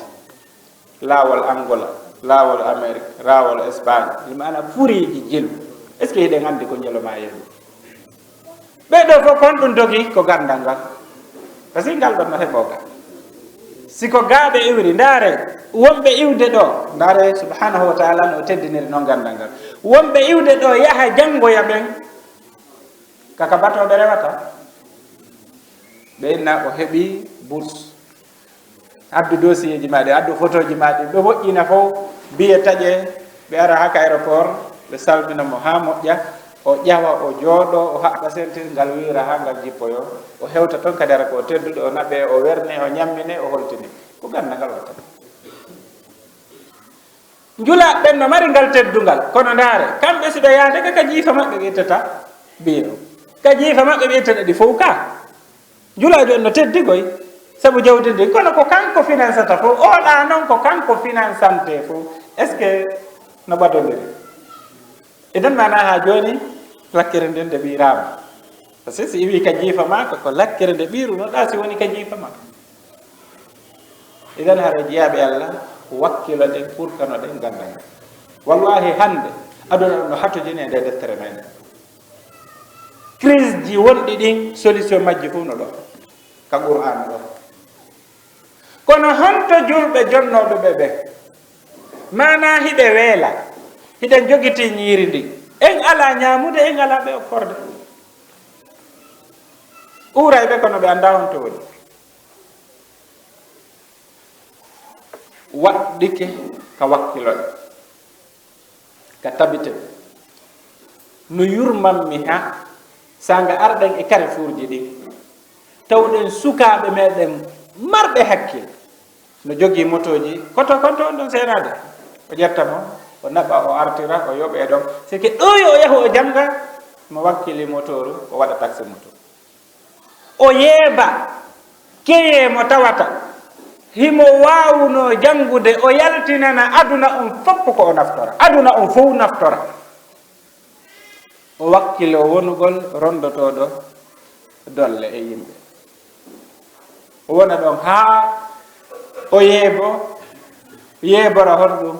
laawol angola laawol amérique laawol espagne mana fureji jelu est ce que hiɗen andi ko jeloma yeɗu ɓeɗo fof kon ɗum dogi ko gandal ngal par ce que ngal ɗon no heɓoga siko gaaɓe iwri ndaare wonɓe iwde ɗo ndaare subhanahu wa taala no teddiniri noon gandal ngal wonɓe iwde ɗo yaha janngoya ɓen kaka batoɓe rewata ɓe inna o heɓi bourse addu dossier ji maɗi addu photo ji maɗi ɓe moƴƴina fof biye taƴe ɓe ara haka aéroport ɓe salmina mo ha moƴƴa o ƴawa o jooɗo o haɓɓa sentir ngal wira ha ngal jippoyo o hewta toon kadi ara ko tedduɗo o naɓe o werne o ñammine o holtini ko ganda ngal watta njula ɓen no mari ngal teddungal kono ndaare kamɓe siɓe yaade ka jiifa maɓɓe ɓe ittata biye o ka jiifa maɓɓe ɓe ittata ɗi fof ka njulajo en no teddigoy sabu jawdi ndi kono ko kanko financata fof oɗa noon ko kanko financante fof est ce que no ɓadodiri eden mana ha joni lakkere nden nde ɓirama par ce que si iwi ka jiifa ma ko lakkere nde ɓirunoɗa si woni ka jiifa ma eden haara jeeyaɓe allah wakkilo ɗen pour kano ɗen gandal wallahi hande aduna no hattojini e nde deftere meɗen crise ji wonɗi ɗin solution majji fof no ɗo ka qur'an ɗo kono honto julɓe jonnoɓe ɓe ɓe mana hiɓe weela hiɗen jogiti ñiiri ndi en ala ñamude en ala ɓe okkorde ɓuuray ɓe kono ɓe anda honto woni waɗɗike ka wakkiloɗe ka tabite no yurmanmi ha sanga arɗen e Carrefour ji ɗi tawɗen sukaɓe meɗen marɓe hakkil no jogii motoji koto konto on ɗon seenade o ƴetta mo o naɓa o artira o yoɓe ɗon sike ɗoyo o yaha o janga mo wakkili motoru o waɗa taxi moto o yeeba keye mo tawata himo wawuno jangude o yaltinana aduna on fof ko o naftora aduna on fof naftora o wakkilo wonugol rondotoɗo dolle e yimɓe o wona ɗon ha o yeebora honɗum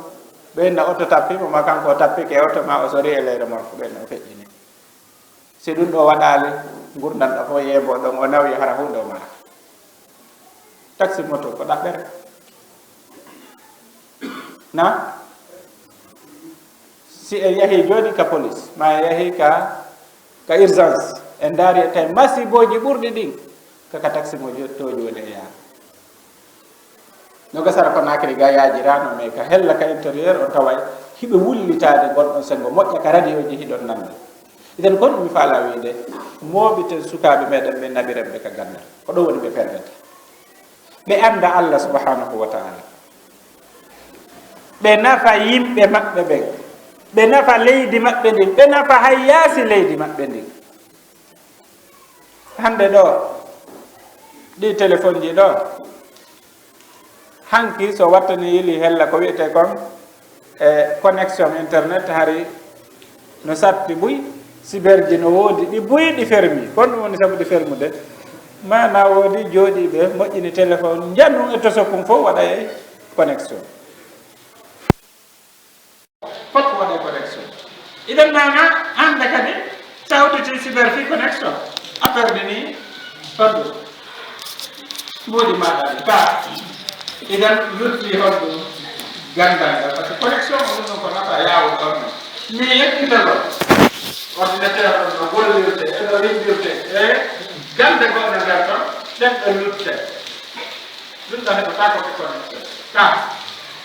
ɓenna auto tappimo ma kanko tappike auto ma o sori e leyre morko ɓenna o feƴƴini si ɗum ɗo waɗali gurdan ɗo fof yeebo ɗon o nawi hara hunde o mara taxi moto ko ɗaɓɓere na si en yahi joni ka police ma en yahi ka urgence en daari e tawi masiboji ɓurɗi ɗin kaka taxi mo to joni e yaha no gasara ko nakiri ga yajirano mais ka hella ka intérieur on taway hiɓe wullitade gonɗon sengo moƴƴa ka radio ji hiɗon nande iden kon mi faala wiide moɓiten sukaɓe meɗen ɓe naɓiren ɓe ka gandal ko ɗo woni ɓe perdata ɓe anda allah subhanahu wa taala ɓe nafa yimɓe maɓɓe ɓen ɓe nafa leydi maɓɓe ndin ɓe nafa hay yaasi leydi maɓɓe ndin hande ɗo ɗi téléphone ji ɗo hanki so wattani yili hella ko wiyete kon e connexion internet hari no satti ɓuy cyberji no woodi ɗi buyi ɗi fermi kon ɗum woni sabu ɗi fermude mana woodi jooɗiɓe moƴƴini téléphone jannum e tosokum fof waɗa e connexion fof waɗa e connexion idan mana hande kadi sawditi cyberfi connection affaire de ni honɗo mboɗi maɗa ɗi ka idan yutti honɗo gandal ngal par ce que connexion o ɗum ko nafa yawol ɗon mi yettitego ordinateur on no gollirte eɗo windirte e gande goɗɗo nder ton ɗen ɗo yutte ɗum ɗo heɓata ko connexion ka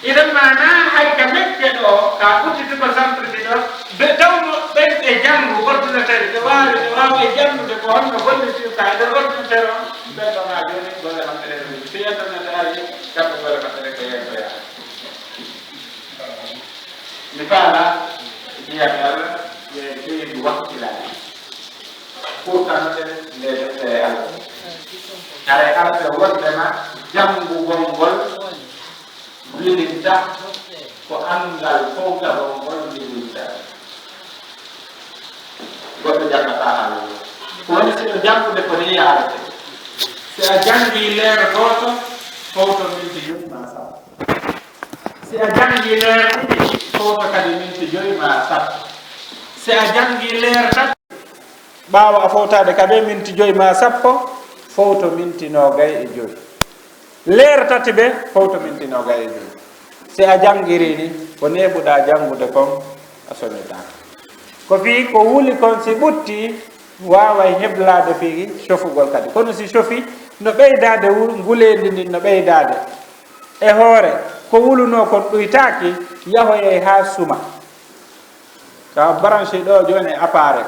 idan mana hay ka mekke ɗo ka ɓuttituko centre ɗi ɗo ɓe tawno ɓen ɓe janngu ordinateur ɓe wawa e jannude ko honno gollitirta e nder ordinateur on ɓen ɗona joni golle maɓɓe ɗe ɗum so internet ari kamɓe golle maɓɓe ɗe ko yeytoya mi faala jiyagal e ɓeydi wakkilani pourtanoɗen nde deftere allah are arɓe wondema janngugol ngol wilinta ko andal fowtagol ngol wilinta goɗɗo jangata haala woni siɗo janngude ko ni yarete si a janngi leere gooto fowto minti joyi ma sappo si a janngi leere ɗiɗi fowto kadi minti joyi ma sappo si a janngi leere tati ɓaawa a fowtade kadi minti joyi ma sappo fowto minti nogay e joyi leere tati ɓe fowto minti nogay e joyi si a janngiri ni ko neɓuɗa janngude kon a sonitaka ko fii ko wuli kon si ɓutti waway heblade fii chofugol kadi kono si chofi no ɓeydade ngulendi ndin no ɓeydade e hoore ko wuluno kon ɗoytaki yahoyey ha suma tawa branché ɗo joni appareil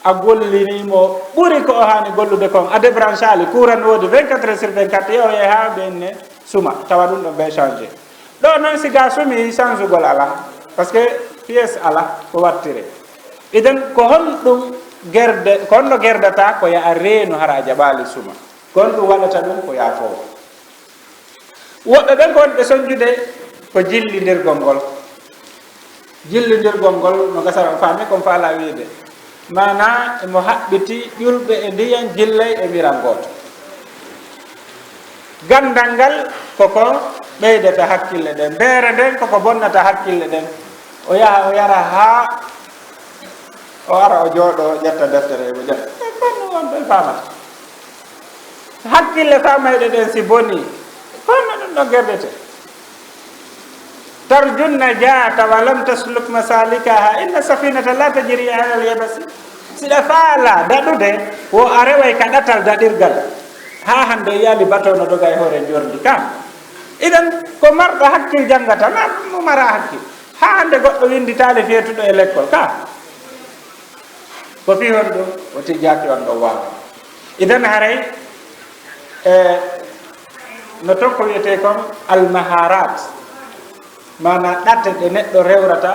a gollinimo ɓuri ko o hani gollude kon a débranché ali courant wodi 24 heures sur 24 yahoyey ha ɓenne suma tawa ɗum ɗo ɓe changé ɗo noon siga sumi change ugol ala par ce que pièce ala ko wattire idan ko honɗum gerde ko honno gerdata ko ya reeno hara jaɓali suma ko honɗum waɗata ɗum ko ya fof woɓɓe ɓen ko wonɓe soñjude ko jillidirgol ngol jillidirgol ngol no gasara faami comme faala wiide mana emo haɓɓiti ƴulɓe e ndiyan jillay e miran goto gandal ngal koko ɓeydata hakkille ɗen ndeere nden koko bonnata hakkille ɗen o yaha o yara ha o ara o jooɗo ƴetta deftere emo ƴetta konno wonɓe famata hakkille famayɗe ɗen si boni konno ɗum ɗo gerdete tarjunna jaata wa lam tasluk masalikaha inna safinata la tajri ala al yabasi siɗa faala daɗude wo a reway ka ɗatal daɗirgal ha hande yaali bateau no doga e hoore jordi kam idan ko marɗo hakkil janggata ma mo mara hakkil ha hande goɗɗo winditali feetuɗo e l'école ka ko fi hon ɗum o tijjaki on ɗo wawa idan haray no ton ko wiyete kon almaharat mana ɗatte ɗe neɗɗo rewrata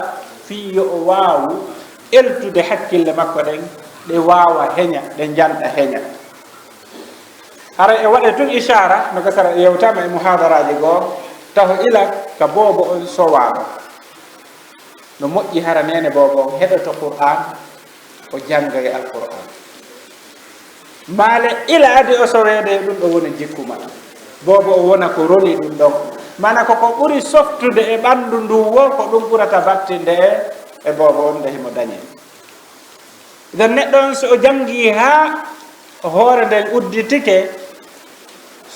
fi yo o waawu eltude hakkille makko ɗen ɗe waawa heña ɗe janɗa heña hara e waɗe tun ichara no gasara yewtama e muhadaraji goo taw ila ka boobo on sowaɗo no moƴƴi hara nene boobo on heɗoto qur'an o janngay alqur'an maale ila adi o soweede ɗum ɗo woni jikkuma boobo o wona ko roli ɗum ɗon mana koko ɓuri softude e ɓanndu ndu wo ko ɗum ɓurata battinde e boobo on nde himo dañi nden neɗɗo on so o janngii haa hoore nden udditike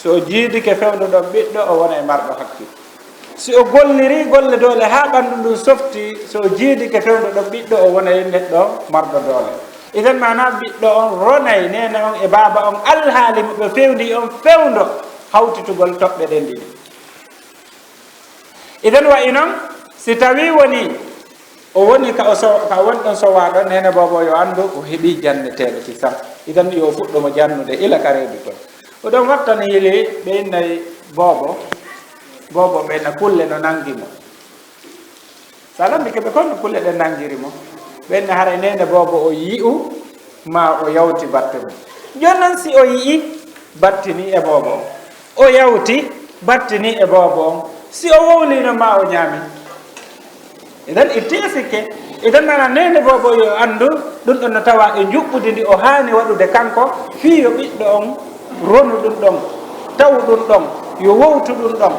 so o jiidike fewndo ɗon ɓiɗɗo o wona e marɗo hakkil si o golliri golle doole haa ɓanndu ndun softi so o jiidike fewndo ɗon ɓiɗɗo o wona e neɗɗo marɗo doole iden mana ɓiɗɗo on ronay nene on e baaba on alhaali mo ɓe fewndi on fewndo hawtitugol toɓɓe ɗen ɗiɗi iden wayi noon si tawi woni o woni ka woni ɗon sowaɗo nene boobo yo anndu o heɓi janneteɗo si sam iden yo fuɗɗomo jannude ila ka reedu ton oɗon wattano yili ɓe innayi boobo ɓeyna kulle no nanngimo sa lambike ɓe konno kulle ɗe nanngirimo ɓenne hara nene boobo o yi'u ma o yawti batte mum joni noon si o yi'i battini e boobo o yawti battini e boobo on si o wowlino ma o ñaami idan itti e sikke idan nana nene boobo yo anndu ɗum ɗon no tawa e juɓɓudi ndi o haani waɗude kanko fii yo ɓiɗɗo on ronu ɗum ɗon taw ɗum ɗon yo wowtu ɗum ɗon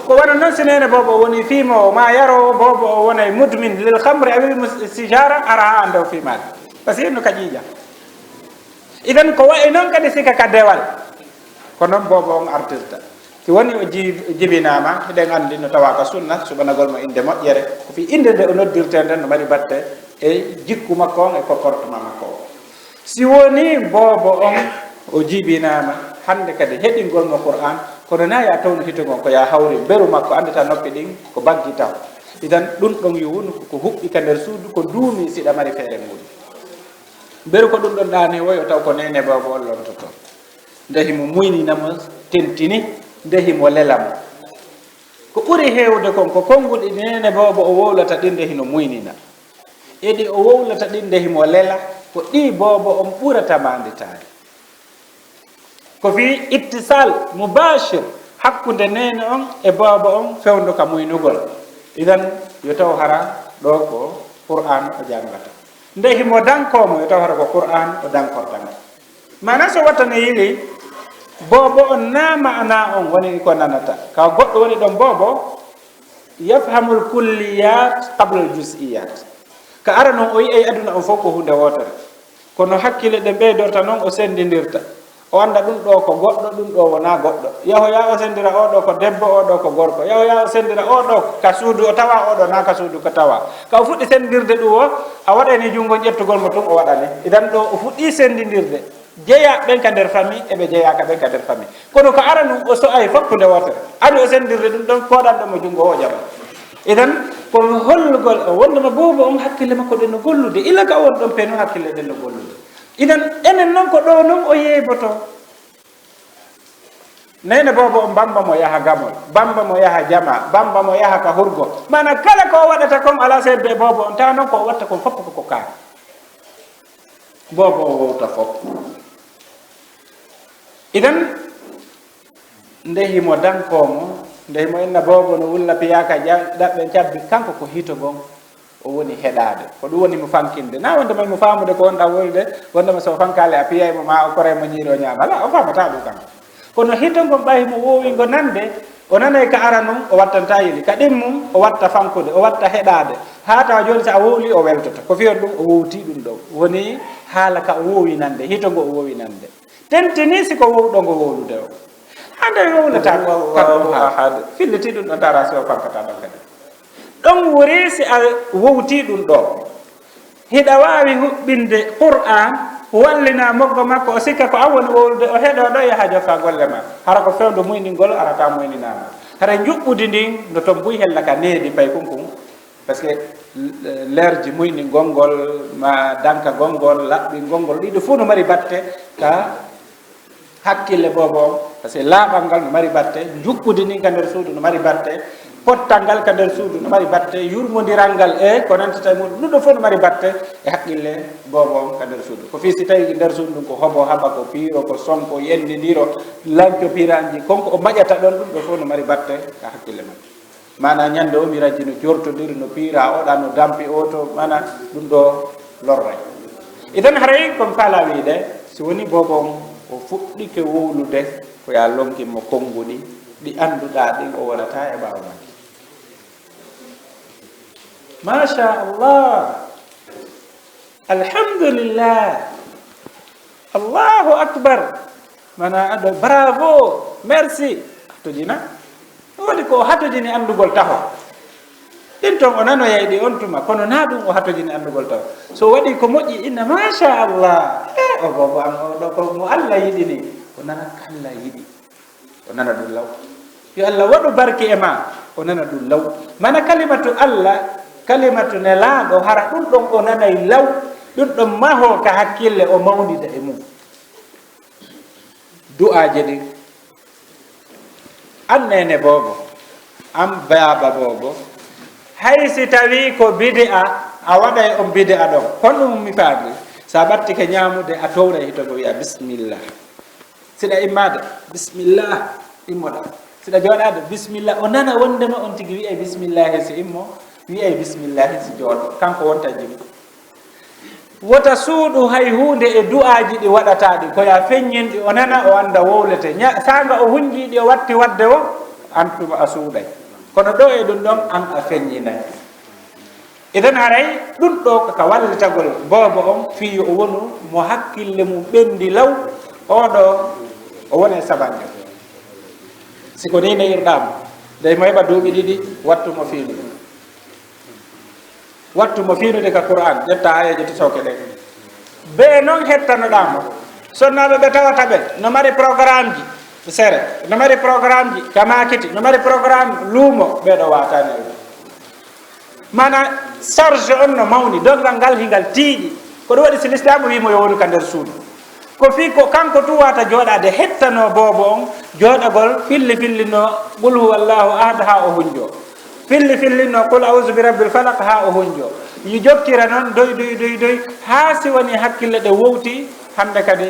ko wana non sinene bobo woni fimo ma yaro bobo wona mudmin lil khamri awi sijara ara ando fimal parce que no kajija idan ko wa non kadi sika ka dewal ko non bobo on artista ki woni o jibinama eden andi no tawaka sunna subhanagol ma inde moƴƴere ko fi inde de o noddirte den no mari batte e jikku makko e comportement makko si woni bobo on o jibinama hande kadi heɗingol mo Qur'an kono na ya tawno hitogon ko ya hawri beru makko andata noppi ɗin ko baggi taw idan ɗum ɗon yo woni ko huɓɓi ka nder suudu ko duumi siɗa mari feere muɗum beru ko ɗum ɗon ɗani woyo taw ko nene bobo on lontoto ndehi mo muyninamo tentini ndehi mo lelamo ko ɓuri heewde kon ko konnguɗi nene bobo o wowlata ɗin ndehi no muynina eɗi o wowlata ɗin ndehi mo lela ko ɗi bobo on ɓurata manditade ko fi ittisal mubashir hakkunde nene on e bobo on fewndo ka muynugol idan yo taw hara ɗo ko Qur'an o jangata ndehi mo dankomo yo taw hara ko Qur'an o dankortamo mana so wattano yili bobo on nama ana on woni ko nanata ka goɗɗo woni ɗon bobo yafhamul kulliyat qabla al juz'iyat ka ara noon o yi'ay aduna on fof ko hunde wotere kono hakkille ɗe ɓeydorta noon o sendidirta o anda ɗum ɗo ko goɗɗo ɗum ɗo wona goɗɗo yaho ya o sendira oɗo ko debbo oɗo ko gorko yaho ya o sendira oɗo ka suudu o tawa oɗo na ka suudu ko tawa ka o fuɗɗi sendirde ɗum o a waɗani jungo ƴettugol mo tun o waɗani idan ɗo o fuɗɗi sendidirde jeeya ɓen ka nder famille eɓe jeeyaka ɓen ka nder famille kono ko ara num o so'ay fokkude wotere adi o sendirde ɗum ɗon koɗanɗo mo jungo o jaɓa idan ko hollugol o wondema bobo on hakkille makko ɗen no gollude illa ka won ɗon peno hakkille ɗen no gollude idan enen noon ko ɗo noon o yeeyboto nene bobo on bamba mo yaha gamol bamba mo yaha jama bamba mo yaha ka hurgo mana kala ko waɗata kon ala seedde bobo on tawa noon ko watta kon fopp koko kaari bobo o wowta fopp idan ndehimo dankomo ndehimo enna bobo no wulla piyaka ɗaɓɓe cabbi kanko ko hito gon o woni heɗade ko ɗum woni mo fankinde na wondema mo famude ko wonɗa wolde wondema so fankale a piyaymo ma o koremo ñiiro ñaama ala o famata ɗum kanko kono hito ngon ɓayi mo wowingo nande o nanay ka ara num o wattanta yili ka ɗin mum o watta fankude o watta heɗade ha tawa joni so a wowli o weltoto ko fiyon ɗum o wowti ɗum ɗo woni haala ka o wowi nande hito ngo o wowi nande tentini siko wowɗo ngo wowlude o hande wowlata kaɗum filliti ɗum ɗo tara si o fankata ɗon kadi ɗon wori si a wowti ɗum ɗo hiɗa wawi huɓɓinde Qur'an wallina moggo makko o sikka ko awoni wowlude o heɗo ɗo yaha jokka golle ma hara ko fewdo muyningol arata muyninama hara juɓɓudi ndin no to mbuy hella ka needi pay kunkum par ce que lerji muyningol ngol ma danka gongol laɓɓingol ngol ɗiɗo fof no mari batte ka hakkille bobo par ce que laaɓal ngal no mari batte juɓɓudi ndin ka nder suudu no mari batte pottal ngal ka nder suudu no mari batte yurmodiral ngal e ko nantata muɗum ɗum ɗo fof no mari batte e haqqille bobo ka nder suudu ko fii si tawi nder suudu ɗum ko hobo haɓa ko piiro ko sonko yendidiro lanco piranji konko o maƴata ɗon ɗum ɗo fof no mari batte ka hakkille man mana ñande o mi rajji no jortodiri no piira oɗa no dampi o to mana ɗum ɗo lorray idan haray comme fala wiide si woni bobo o fuɗɗike wowlude ko ya lonkimo konnguɗi ɗi annduɗa ɗin o wonata e ɓaawa makki masha Allah alhamdulillah Allahu akbar mana aɗo bravo merci hatojina woni ko hatojini andugol taho ɗin ton o nanoyay ɗi on tuma kono na ɗum o hatojini andugol taho so waɗi ko moƴƴi inna masha Allah o bobo an oɗo ko mo Allah yiɗi ni o nana kalla yiɗi o nana ɗum law yo Allah waɗu barke e ma o nana ɗum law mana kalimatu Allah kalimatu nelaɗo hara ɗum ɗon o nanay law ɗum ɗon maho ka hakkille o mawnida e mum du'aje ɗin an nene bobo an baba bobo hay si tawi ko bid'a a waɗay on bid'a ɗon kon ɗum mi faami sa ɓattike ñamude a towray hitogo wiya bisimillah siɗa immade bisimillah immoɗa siɗa jooɗade bisimillah o nana wondema on tigi wiyay bisimillahi si immo wiyay bisimillahi si jooɗo kanko wonta jimi wota suuɗu hay hunde e du'aji ɗi waɗata ɗi koya feññinɗi o nana o anda wowlete sanga o hunjiɗi o watti wadde o antuma a suuɗay kono ɗo e ɗum ɗon an a feññinay idan haray ɗum ɗo ka wallitagol boobo on fiyo o wonu mo hakkille mum ɓendi law oɗo o woni e sabange siko ni neyirɗamo dey mo heɓa duuɓi ɗiɗi wattumo fiinude ka Qur'an ƴetta ayeje titoke ɗe be noon hettanoɗamo sonnaɓe ɓe tawata ɓe no mari programme ji sere no mari programme ji kamakiti no mari programme luumo ɓeɗo watani mana charge on no mawni dongal ngal hingal tiiɗi ko ɗum waɗi si l'islamu wimo yo wonu ka nder suudu ko fi ko kanko tu wata jooɗade hettano boobo on jooɗagol fillino qul huwallahu ahad ha o hunjo fillino qul auzu bi rabbil falaq ha o hunjo yi jokkira noon doy ha si woni hakkille ɗe wowti hande kadi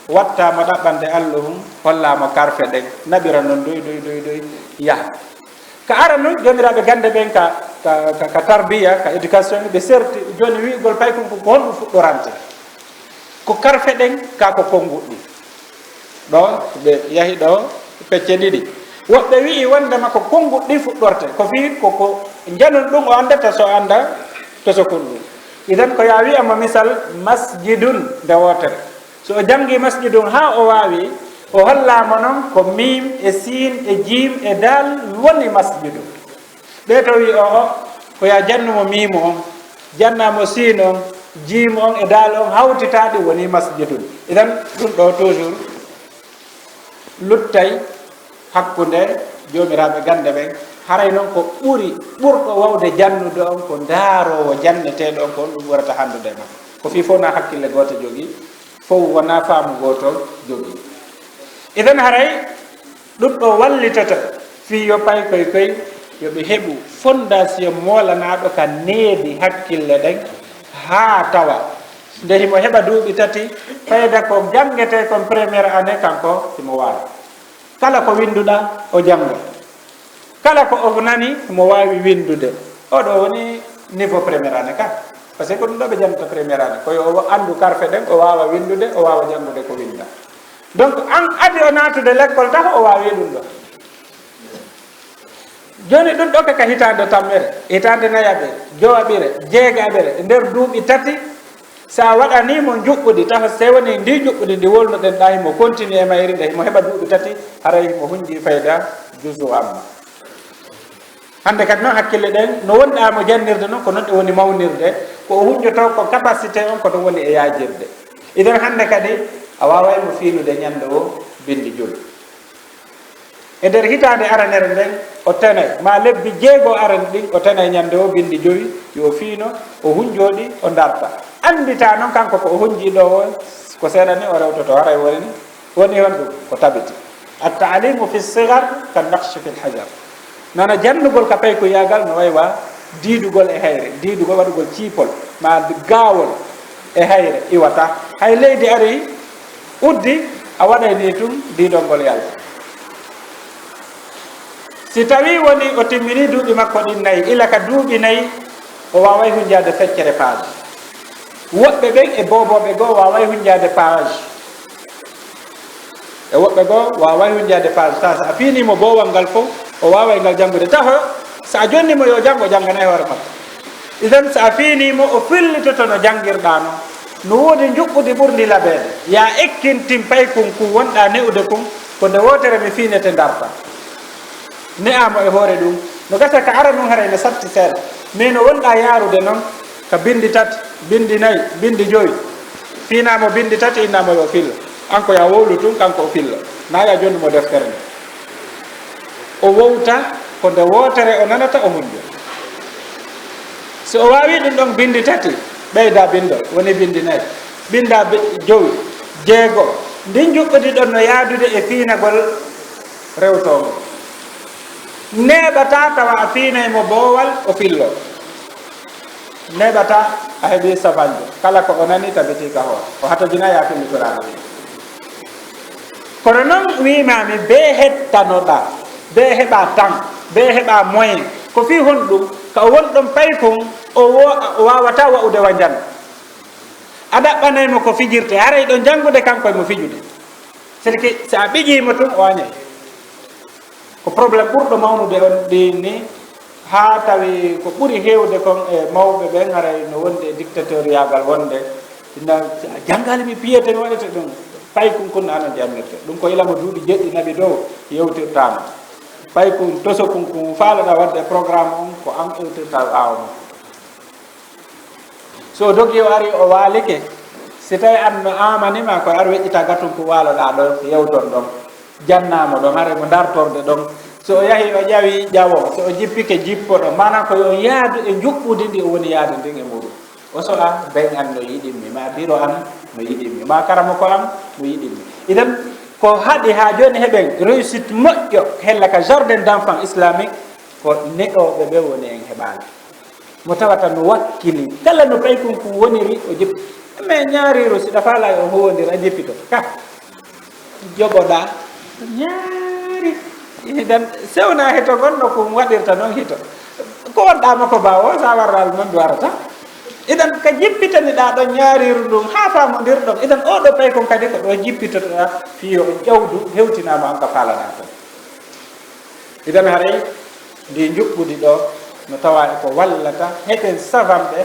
wattamo ɗaɓɓande allahum hollamo karfe ɗen naɓira noon doy yaha ka ara noon jomiraɓe gande ɓen ka tarbiya ka éducation ɓe serti joni wiigol pay ko honɗum fuɗɗorante ko karfe ɗen ka ko konguɗɗi ɗo ɓe yahi ɗo pecce ɗiɗi woɓɓe wii wondema ko konguɗɗi fuɗɗorte ko fi koko janun ɗum o andata so anda to sokon ɗum idan ko ya wiyama misal masjidun nde wotere so o jangi masjidun ha o wawi o hollama noon ko mim e sin e jim e dal woni masjidun ɓe to wi ko ya jannumo mimo on jannamo sin on jim on e dal on hawtitaɗi woni masjidun idan ɗum ɗo toujours luttay hakkude jomiraɓe gande ɓen haray noon ko ɓurɗo wawde jannude on ko daarowo janneteɗo on ko on ɗum ɓurata handude ma ko fi fof na hakkille goto jogui fof wona faamu goto jogui idan haray ɗum ɗo wallitata fi yo pay koy yoɓe heɓu fondation molanaɗo ka needi hakkille ɗen ha tawa nde himo heɓa duuɓi tati fayda ko jangete kon premiére année kanko himo wawi kala ko winduɗa o janggo kala ko o nani mo wawi windude oɗo woni niveau premiére année ka par ce que ko ɗum ɗo ɓe jangata premiére année koyo o andu karfe ɗen o wawa windude o wawa jangude ko winda donc an adi o natude l'école taw o wawi ɗum ɗo joni ɗum ɗo kaka hitande tammere hitande nayaɓere jowaɓire jeegaɓere nder duuɓi tati sa waɗanimo juɓɓudi tawa se woni ndi juɓɓudi ndi wolnoɗen ɗa himo continue e mayri nde himo heɓa duuɓi tati haray mo hunji fayda jusu amma hande kadi noon hakkille ɗen no wonɗamo jannirde noon ko noon ɗe woni mawnirde ko o hunjoto ko capacité on ko ɗum woni e yajirde idan hande kadi a wawaymo fiinude ñande o bindi jul e nder hitande aranere nden o tenay ma lebbi jeego aran ɗin o tenay ñande o bindi joyi yo fiino o hunjoɗi o darta andita noon kanko ko o hunjiɗo o ko seeɗani o rewtoto haray woni hon ɗum ko tabiti attalimu fi sigar ka naqche fi lhajar nana jannugol ka pay ko yagal no waywa diidugol e hayre diidugol waɗugol ciipol ma gaawol e hayre iwata hay leydi ari uddi a waɗayni tum diidolngol yalta si tawi woni o timmini duuɓi makko ɗin nayyi ila ka duuɓi nayyi o waway hunjade feccere page woɓɓe ɓen e boboɓe goo waway hunjade page e woɓɓe goo waway hunjade page ta sa finimo bowal ngal fof o waway ngal janngude tawa sa jonnimo yo janggo jangganayi hoore makko idan sa finimo o fillitoto no janguirɗa no woodi juɓɓudi ɓurdi laɓede ya ekkintin pay kun wonɗa ne'ude kun ko nde wotere mi finete darta ne'amo e hoore ɗum no gasa ka ara num haray ne satti seeɗa mais no wonɗa yaarude noon ka bindi tati bindi nayyi bindi joyi finamo bindi tati innamo yo fillo anko ya wowlu tun kanko o fillo naya joni mo deftere nde o wowta ko nde wotere o nanata o hunjo so o wawi ɗum ɗon bindi tati ɓeyda bindol woni bindi nayyi binda joyi jeego ndin juɓɓudi ɗon no yaadude e fiinagol rewtogo neɓata tawa a fiinaymo boowal o fillo neɓata a heeɓi safanjo kala ko o nani tabiti ka hoore o hatojina ya fillitorano kono noon wimami be hettanoɗa be heɓa temps be heɓa moyen ko fi honɗum ka o wonɗon pay kon o wawata wa'ude wa jan a ɗaɓɓanaymo ko fijirte haray ɗo janngude kanko emo fijude c'est que si a ɓiƴimo tun o wañay ko probléme ɓurɗo mawnude on ɗini ha tawi ko ɓuri hewde kon e mawɓe ɓen haray no wonde e dictateur yagal wonde ina janggali mi piyete mi waɗete ɗum pay kunkunno ano jammirte ɗum ko ilamo duuɗi jeɗɗi naɓi dow yewtirtama pay kun toso kunkun faaloɗa wadde programme on ko an ƴewtirta ɓaawa mum so dogi o ari o waalike si tawi an no amanima koye ar weƴƴita gattum ko waaloɗa ɗon yewton ɗon jannama ɗon haare mo dartorde ɗon so o yahi o ƴawi ƴawo so o jippike jippo ɗon manam ko yo yaadu e juɓɓudi ndi o woni yaadu ndin e muɗum o soɗa ben an no yiɗinmi ma biro an no yiɗinmi ma karama ko am no yiɗinmi idan ko haɗi ha joni heɓen réussite moƴƴo hella ka jardin d' enfant islamique ko neɗoɓe ɓe woni en heɓani mo tawata no wakkili kala no paykunku woniri o jippi mais ñaariru siɗa faala o howodir a jippito ka joɓoɗa ñaari idan sewna heto gonɗo ko waɗirta noon hito ko wonɗama ko bawo sa warral noon warata idan ka jippitaniɗa ɗon ñaariru ɗum ha famodir ɗon idan oɗo pay kon kadi ko ɗo jippitotoɗa fiyo ƴewdu hewtinama on ka falana ton idan haray ndi juɓɓudi ɗo no tawa e ko wallata heɓen savanɓe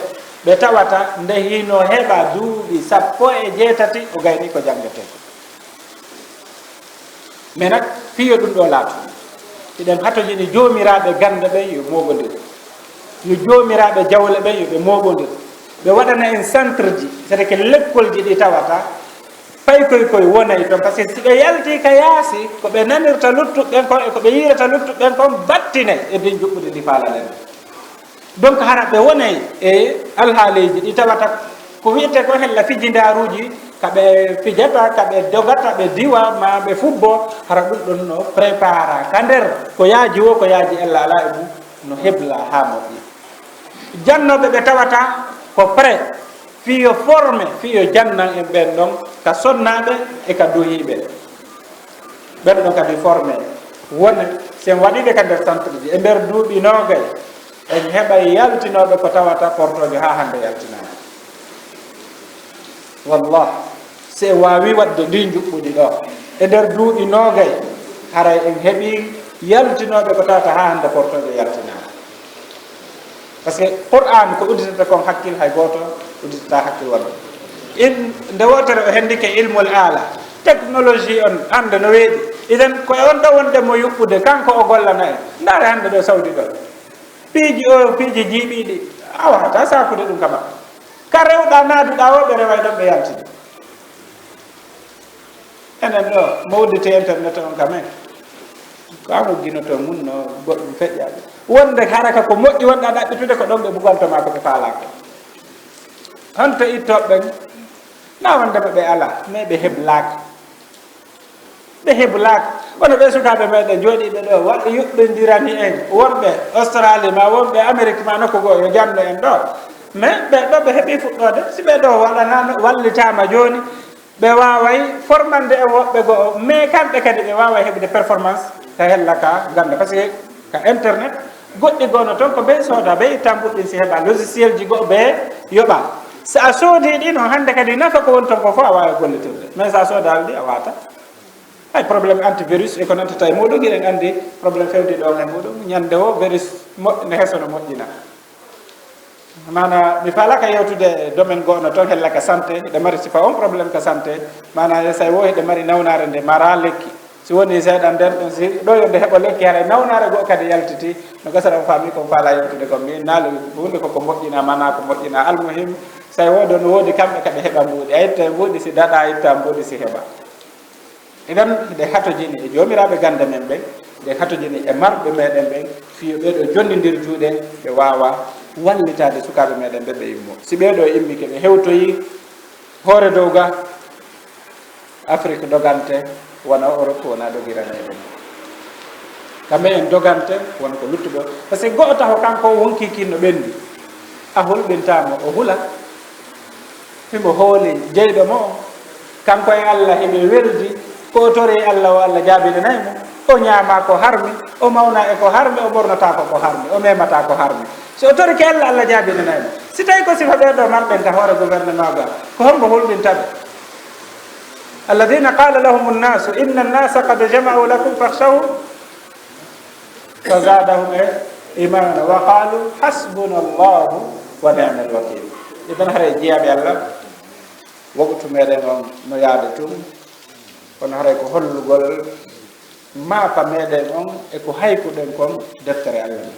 ɓe tawata nde hino heɓa duuɓi 17 o gayni ko jangete mais nak fiyo ɗum ɗo laatu iɗen hatojini joomiraɓe ganda ɓen yo moɓodir yo joomiraɓe jawle ɓen yoɓe moɓodir ɓe waɗana en centre ji c'est que l'école ji ɗi tawata pay koye wonay toon par ce que si ɓe yalti ka yaasi ko ɓe nanirta luttuɓɓen kon e ko ɓe yirata luttuɓɓen kon battinay e ndin juɓɓude ndi faalalen donc hara ɓe wonay e alhaaliji ɗi tawata ko wiyete ko hella fijindaruji kaɓe pijata kaɓe dogata ɓe diwa ma ɓe fubbo hara ɗum ɗon no prépara ka nder ko yaaji o ko yaaji ella ala e mum no hebla ha moƴƴi jannoɓe ɓe tawata ko prêt fiyo formé fiyo jannan en ɓen ɗon ka sonnaɓe e ka dohiɓe ɓen ɗon kadi formé wona sen waɗiɓe ka nder centre ji e nder duuɓi nogay en heɓay yaltinoɓe ko tawata portoje ha hande yaltinama wallah se wawi wadde ndi juɓɓuɗi ɗo e nder duuɓi nogay haray en heeɓi yaltinoɓe ko tawata ha hande portoje yaltinama par ce que qur'an ko udditata kon hakkil hay goto udditata hakkil wonde in nde wotere o hendike ilmul ala technologie on hande no weeɗi idan koye on ɗo wonde mo yuɓɓude kanko o gollana en ndaare hande ɗo sawdi ɗo piiji o piiji jiiɓiɗi a wawata sakude ɗum kama ka rewɗa naaduɗa o ɓe reway ɗon ɓe yaltide enen ɗo mawdite internet on kamen ko an ugginoto mun no goɗɗum feƴƴaɓe wonde haraka ko moƴƴi wonɗa ɗaɓɓitude ko ɗon ɓe bugantoma ko ɓe faalaka honto ittoɓeɓen na wondeɓe ɓe ala mais ɓe heblaka wono ɓe sukaɓe meɗen jooɗiɓe ɗo waɗa yuɓɓindirani en wonɓe australie ma wonɓe amérique ma nokku goo yo janno en ɗo mais ɓe ɗo ɓe heeɓi fuɗɗode si ɓe ɗo waɗana wallitama joni ɓe waway formande e woɓɓe goo mais kamɓe kadi ɓe waway heɓde performance ka hella ka ganda par ce que ka internet goɗɗi gono toon ko ɓe sooda ɓe ittan ɓuɗɗin si heɓa logiciel ji goɗo ɓe yoɓa so a soodi ɗi noon hande kadi nafa ko woni toon ko fof a wawi gollitirde mais sa soodali ɗi a wata hay probléme antivirus e ko nantata e muɗum giɗen andi probléme fewde ɗon e muɗum ñande o virus moƴƴine hesono moƴƴina mana mi falaka yewtude domaine gono toon hella ka santé ɗe mari sifa on probléme ka santé mana say wo heɗe mari nawnare nde mara lekki si woni seeɗan nden ɗon si ɗo yonde heɓa lekki haɗa nawnare goo kadi yaltiti no gasara o faami kon faala yewtude kon mi naali hunde koko moƴƴina mana ko moƴƴina almuhim say wodo no woodi kamɓe kaɓe heɓa mbuuɗi a itta mbuuɗi si daɗa itta mbuuɗi si heɓa idan nde hatojini e joomiraɓe ganda men ɓen nde hatojini e marɓe meɗen ɓen fiyo ɓeɗo jondidir juuɗe ɓe wawa wallitade sukaɓe meɗen ɓe ɓe immo si ɓeɗo immike ɓe hewtoyi hoore dow ga afrique dogante wona europe wona dogiraneɓen kamɓe en dogante wona ko luttuɓe par ce que goto taho kanko wonki kinno ɓendi a hulɓintamo o hula himo hooli jeyɗo mo kanko e allah heɓe weldi ko tori allah o allah jaabinanayi mo o ñaama ko harmi o mawna e ko harmi o ɓornata ko harmi o memata ko harmi so o tori ke allah allah jaabinanayi mo si tawi ko sifa ɓeɗo marɓen ka hoore gouvernement ga ko hombo hulɓintaɓe alladina qala lahum nnasu inna nnasa qad jama'u lakum fakhshawhum فزادهم إيمانا وقالوا حسبنا الله ونعم الوكيل. إذن هذا جياب يلا وقت ميدن no yaade tum kono haray ko hollugol maapa meɗen on e ko haykuɗen kon deftere Allah ni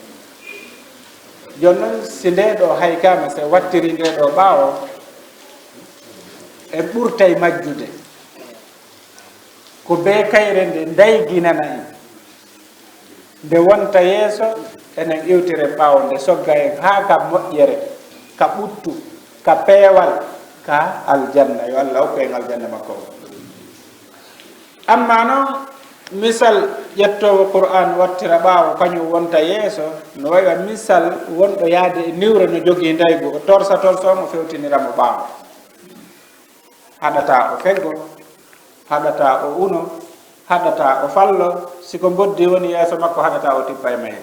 jon noon si nde ɗo haykama se wattiri nde ɗo ɓaawo e ɓurtay majjude ko be kayre nde dayginana en nde wonta yeeso enen iwtire ɓaawo nde sogga en haa ka moƴƴere ka ɓuttu ka peewal ka aljanna yo Allah hokku en aljanna makko amma noon misal ƴettowo Qur'an wattira ɓaawo kañum wonta yeeso no wayi misal wonɗo yaade e niwre no jogii ndaygu o torsa mo fewtiniramo ɓaawo haɗata o feggo haɗata o uno haɗata o fallo siko boddi woni yeeso makko haɗata o tippa e mayre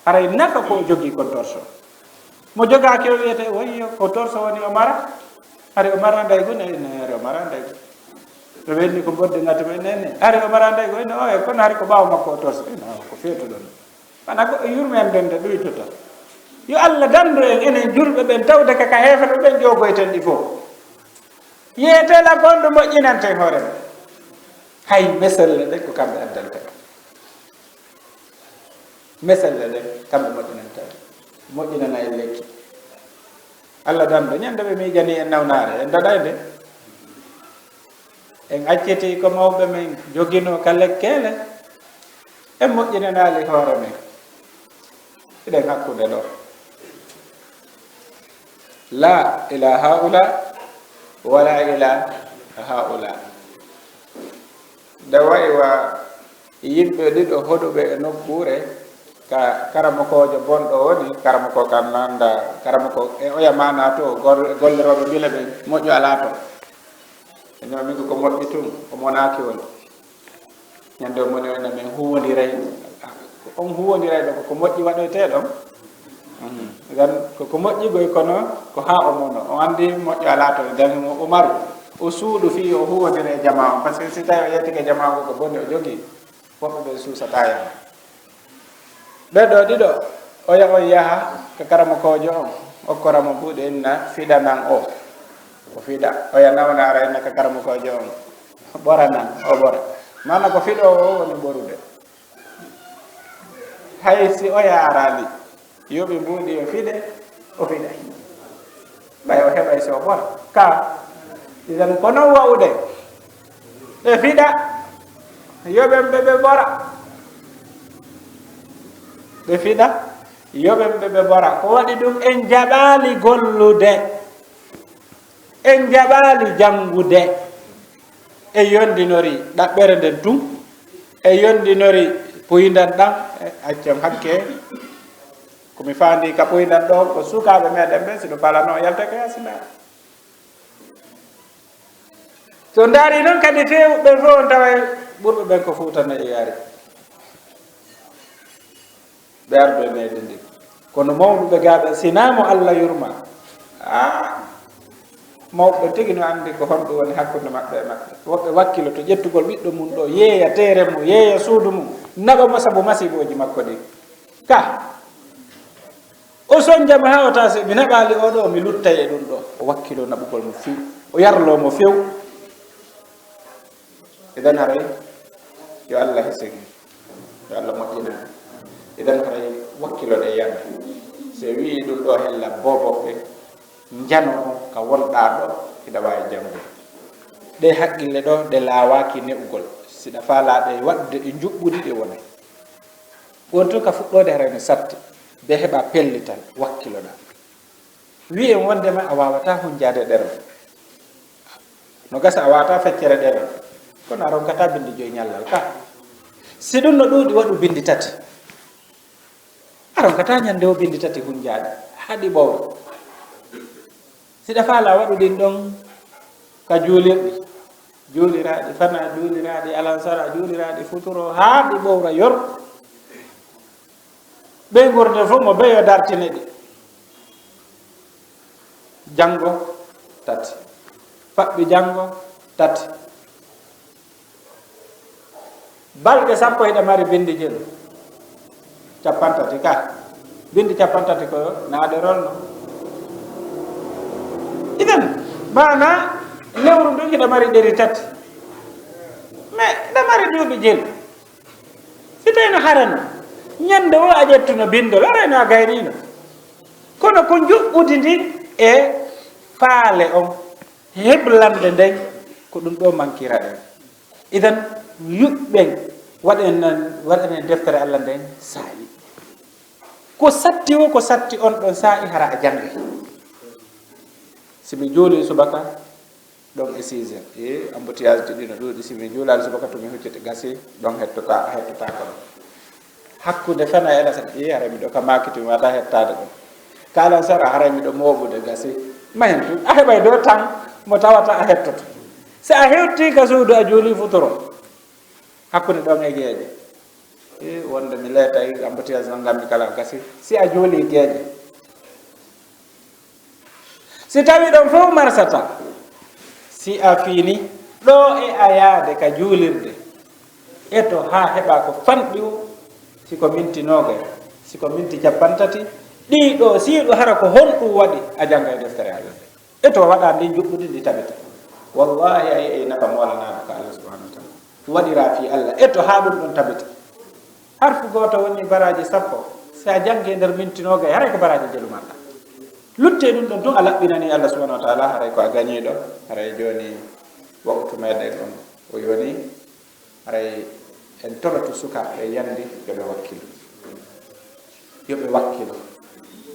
haray nafa ko jogii kon torso mo jogaaki o wiyete wayyo ko torso woni o mara ari o mara ndaygu nere o mara ndaygu to wenni ko bodde ngati men nene ari o mara ndaygu ene o e kono hari ko ɓaawo makko o torso ko feetuɗon wana goɗɗo yurmen den de ɗuytuta yo Allah dandu en enen julɓe ɓen tawde kaka heefata ɓen ƴogoyten ɗi fof yeetela gonɗo moƴƴinante hoore men hay meselle ɗe ko kamɓe addanta meselle ɗe kamɓe moƴƴinanta moƴƴinana e lekki Allah damɗo ñande ɓe miijani en nawnaare en daɗay nde en acciti ko mawɓe men jogino ka lekkele en moƴƴinanaali hoore men iɗen hakkude ɗo la ila haula wala ila haula nde waywa yimɓe ɗiɗo hoɗuɓe e nokkure ka karamokojo bonɗo woni karamoko kam nanda karamoko e oya mana to golleroɓe mbila ɓe moƴƴo ala to eno min ko moƴƴi tum o monaki woni ñande o moni wona min huwodiray on huwodiray ɗo koko moƴƴi waɗoyte ɗon gan koko moƴƴigoy kono ko ha o mono o andi moƴƴo ala to dan o maru o suuɗu fi o huwodire jama on par ce que si tawi o yettike jama ko bonde o jogui woɓɓe ɓe suusata yaha ɓeɗo ɗiɗo o yaha ko karamokojo on okkoramo buuɗe inna fiɗanan o fiɗa oya nawnara inna ko karamokojo on ɓoranan o ɓora mana ko fiɗo o woni ɓorude hay si oya arali yoɓi mbuuɗi o fiɗe o fiɗay ɓay o heɓay so ɓora ka idan ko noon wawde ɓe fiɗa yoɓen ɓe ɓora ɓe fiɗa yoɓen ɓe ɓora ko waɗi ɗum en jaɓaali gollude en jaɓaali janngude e yondinori ɗaɓɓere nden tun e yondinori poyindan ɗam accam hakke komi faandi ka poyindan ɗo ko sukaaɓe meɗen ɓe siɗo falano yaltake yasina so ndaari noon kadi fewɓe fof on tawa ɓurɓe ɓen ko fuutana e yaari ɓe ardo e meɗen ndi kono mawɗuɓe gaaɓe sinamo Allah yurma mawɓe tigi no andi ko honɗum woni hakkude maɓɓe e maɓɓe woɓɓe wakkilo to ƴettugol ɓiɗɗo mum ɗo yeeya teere mum yeeya suudu mum naɓamo sabu masiboji makko ɗi ka o soñjama ha o tasi mi naɓali oɗo mi luttay e ɗum ɗo o wakkilo naɓugol mo few o yarlomo few idan haray yo Allah hisigi yo Allah moƴƴina idan haray wakkilo ɗe yamde so wii ɗum ɗo hella boboɓɓe jano on ka wonɗa ɗo hiɗa wawi jamde ɗe haqqille ɗo ɗe laawaki ne'ugol siɗa faalaɗe waɗde e juɓɓudi ɗe wonay wonto ka fuɗɗode harayno satti be heɓa pellital wakkiloɗa wi en wondema a wawata hunjade ɗerol no gasa a wawata feccere ɗerol kono a ronkata bindi joyi ñallal ka si ɗum no ɗuuɗi waɗu bindi tati a ronkata ñande o bindi tati hunjade haɗi ɓowɗo siɗa faala waɗu ɗin ɗon ka juulirɗi juuliraɗi fana juuliraɗi alansara juuliraɗi futuro haa ɗi ɓowra yor ɓe gurde fof mo ɓeyo dartine ɗi janngo tati faɓɓi janngo tati balɗe 10 hiɗa mari bindi jelu capantati ka bindi capantati ko naade rolno idan bana lewru ndu hiɗa mari ɗeri tati mais hiɗa mari duuɓi jel si tawino harano ñande o a ƴettuno bindol arayno a gaynino kono ko juɓɓudi ndi e faale on heblande nden ko ɗum ɗo mankira en idan yuɓɓen waɗenen deftere Allah nden saa'i ko satti o ko satti on ɗon saa'i hara a jangge simi juuli subaka ɗon e 6 heures embouteillage ji ɗino ɗuuɗi simi juulali subaka to mi huccete gasi ɗon hettota ko ɗon hakkude fana ela sa hara miɗo ka makiti mi wata hettade ɗum kalan sara hara miɗo mooɓude gasi mahentu a heɓay do tan mo tawata a hettoto si a hewti ka suudu a juuli futuro hakkude ɗon e geeƴe wonde mi leetay embouteillage non ngammi kala gasi si a juuli geeƴe si tawi ɗon fof marsata si a fiini ɗo e a yaade ka juulirde e to ha heɓa ko fanɗiw siko minti noga siko minti capantati ɗiɗo siiɗo hara ko honɗum waɗi a janga e deftere Allah nde e to waɗa ndi juɓɓudi ndi tabita wallahi a yi'e nafa molanaɗo ko Allah subhanahu wa taala waɗira fi Allah e to ha ɗum ɗon tabita harfu goto woni baraji 10 si a jangi nder minti noga haray ko baraji jelu maɗa lutte ɗum ɗon tun a laɓɓinani Allah subhanahu wa taala haray ko a gañiɗo haray joni waktu meɗen on o yoni haray en toroto sukaɓe yandi yoɓe wakkilo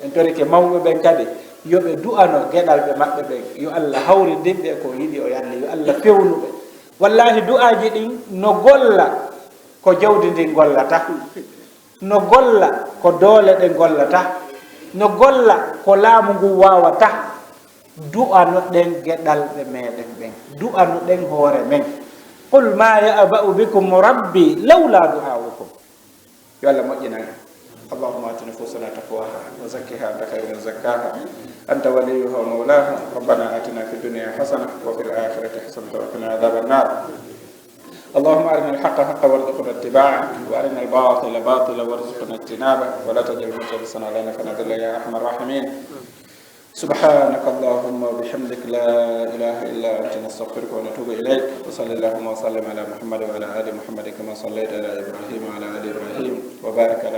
en torike mawɓe ɓen kadi yoɓe du'ano geɗalɓe maɓɓe ɓen yo Allah hawridinɓe ko yiɗi o yalle yo Allah fewnuɓe wallahi du'aji ɗin no golla ko jawdi ndi gollata no golla ko doole ɗe gollata no golla ko laamu ngu wawata du'ano ɗen geɗalɓe meɗen ɓen du'ano ɗen hoore men qul ma ya'ba'u bikum rabbi lawla du'aukum yo Allah moƴƴinani اللهم آت نفوسنا تقواها وزكها أنت خير من زكاها أنت وليها ومولاها ربنا آتنا في الدنيا حسنة وفي الآخرة حسنة وقنا عذاب النار اللهم أرنا الحق حقا وارزقنا اتباعه وأرنا الباطل باطلا وارزقنا اجتنابه ولا تجعل ملتبسا علينا فنضل يا أرحم الراحمين سبحانك اللهم وبحمدك لا إله إلا أنت نستغفرك ونتوب إليك وصلى اللهم وسلم على محمد وعلى آل محمد كما صليت على إبراهيم وعلى آل إبراهيم وبارك على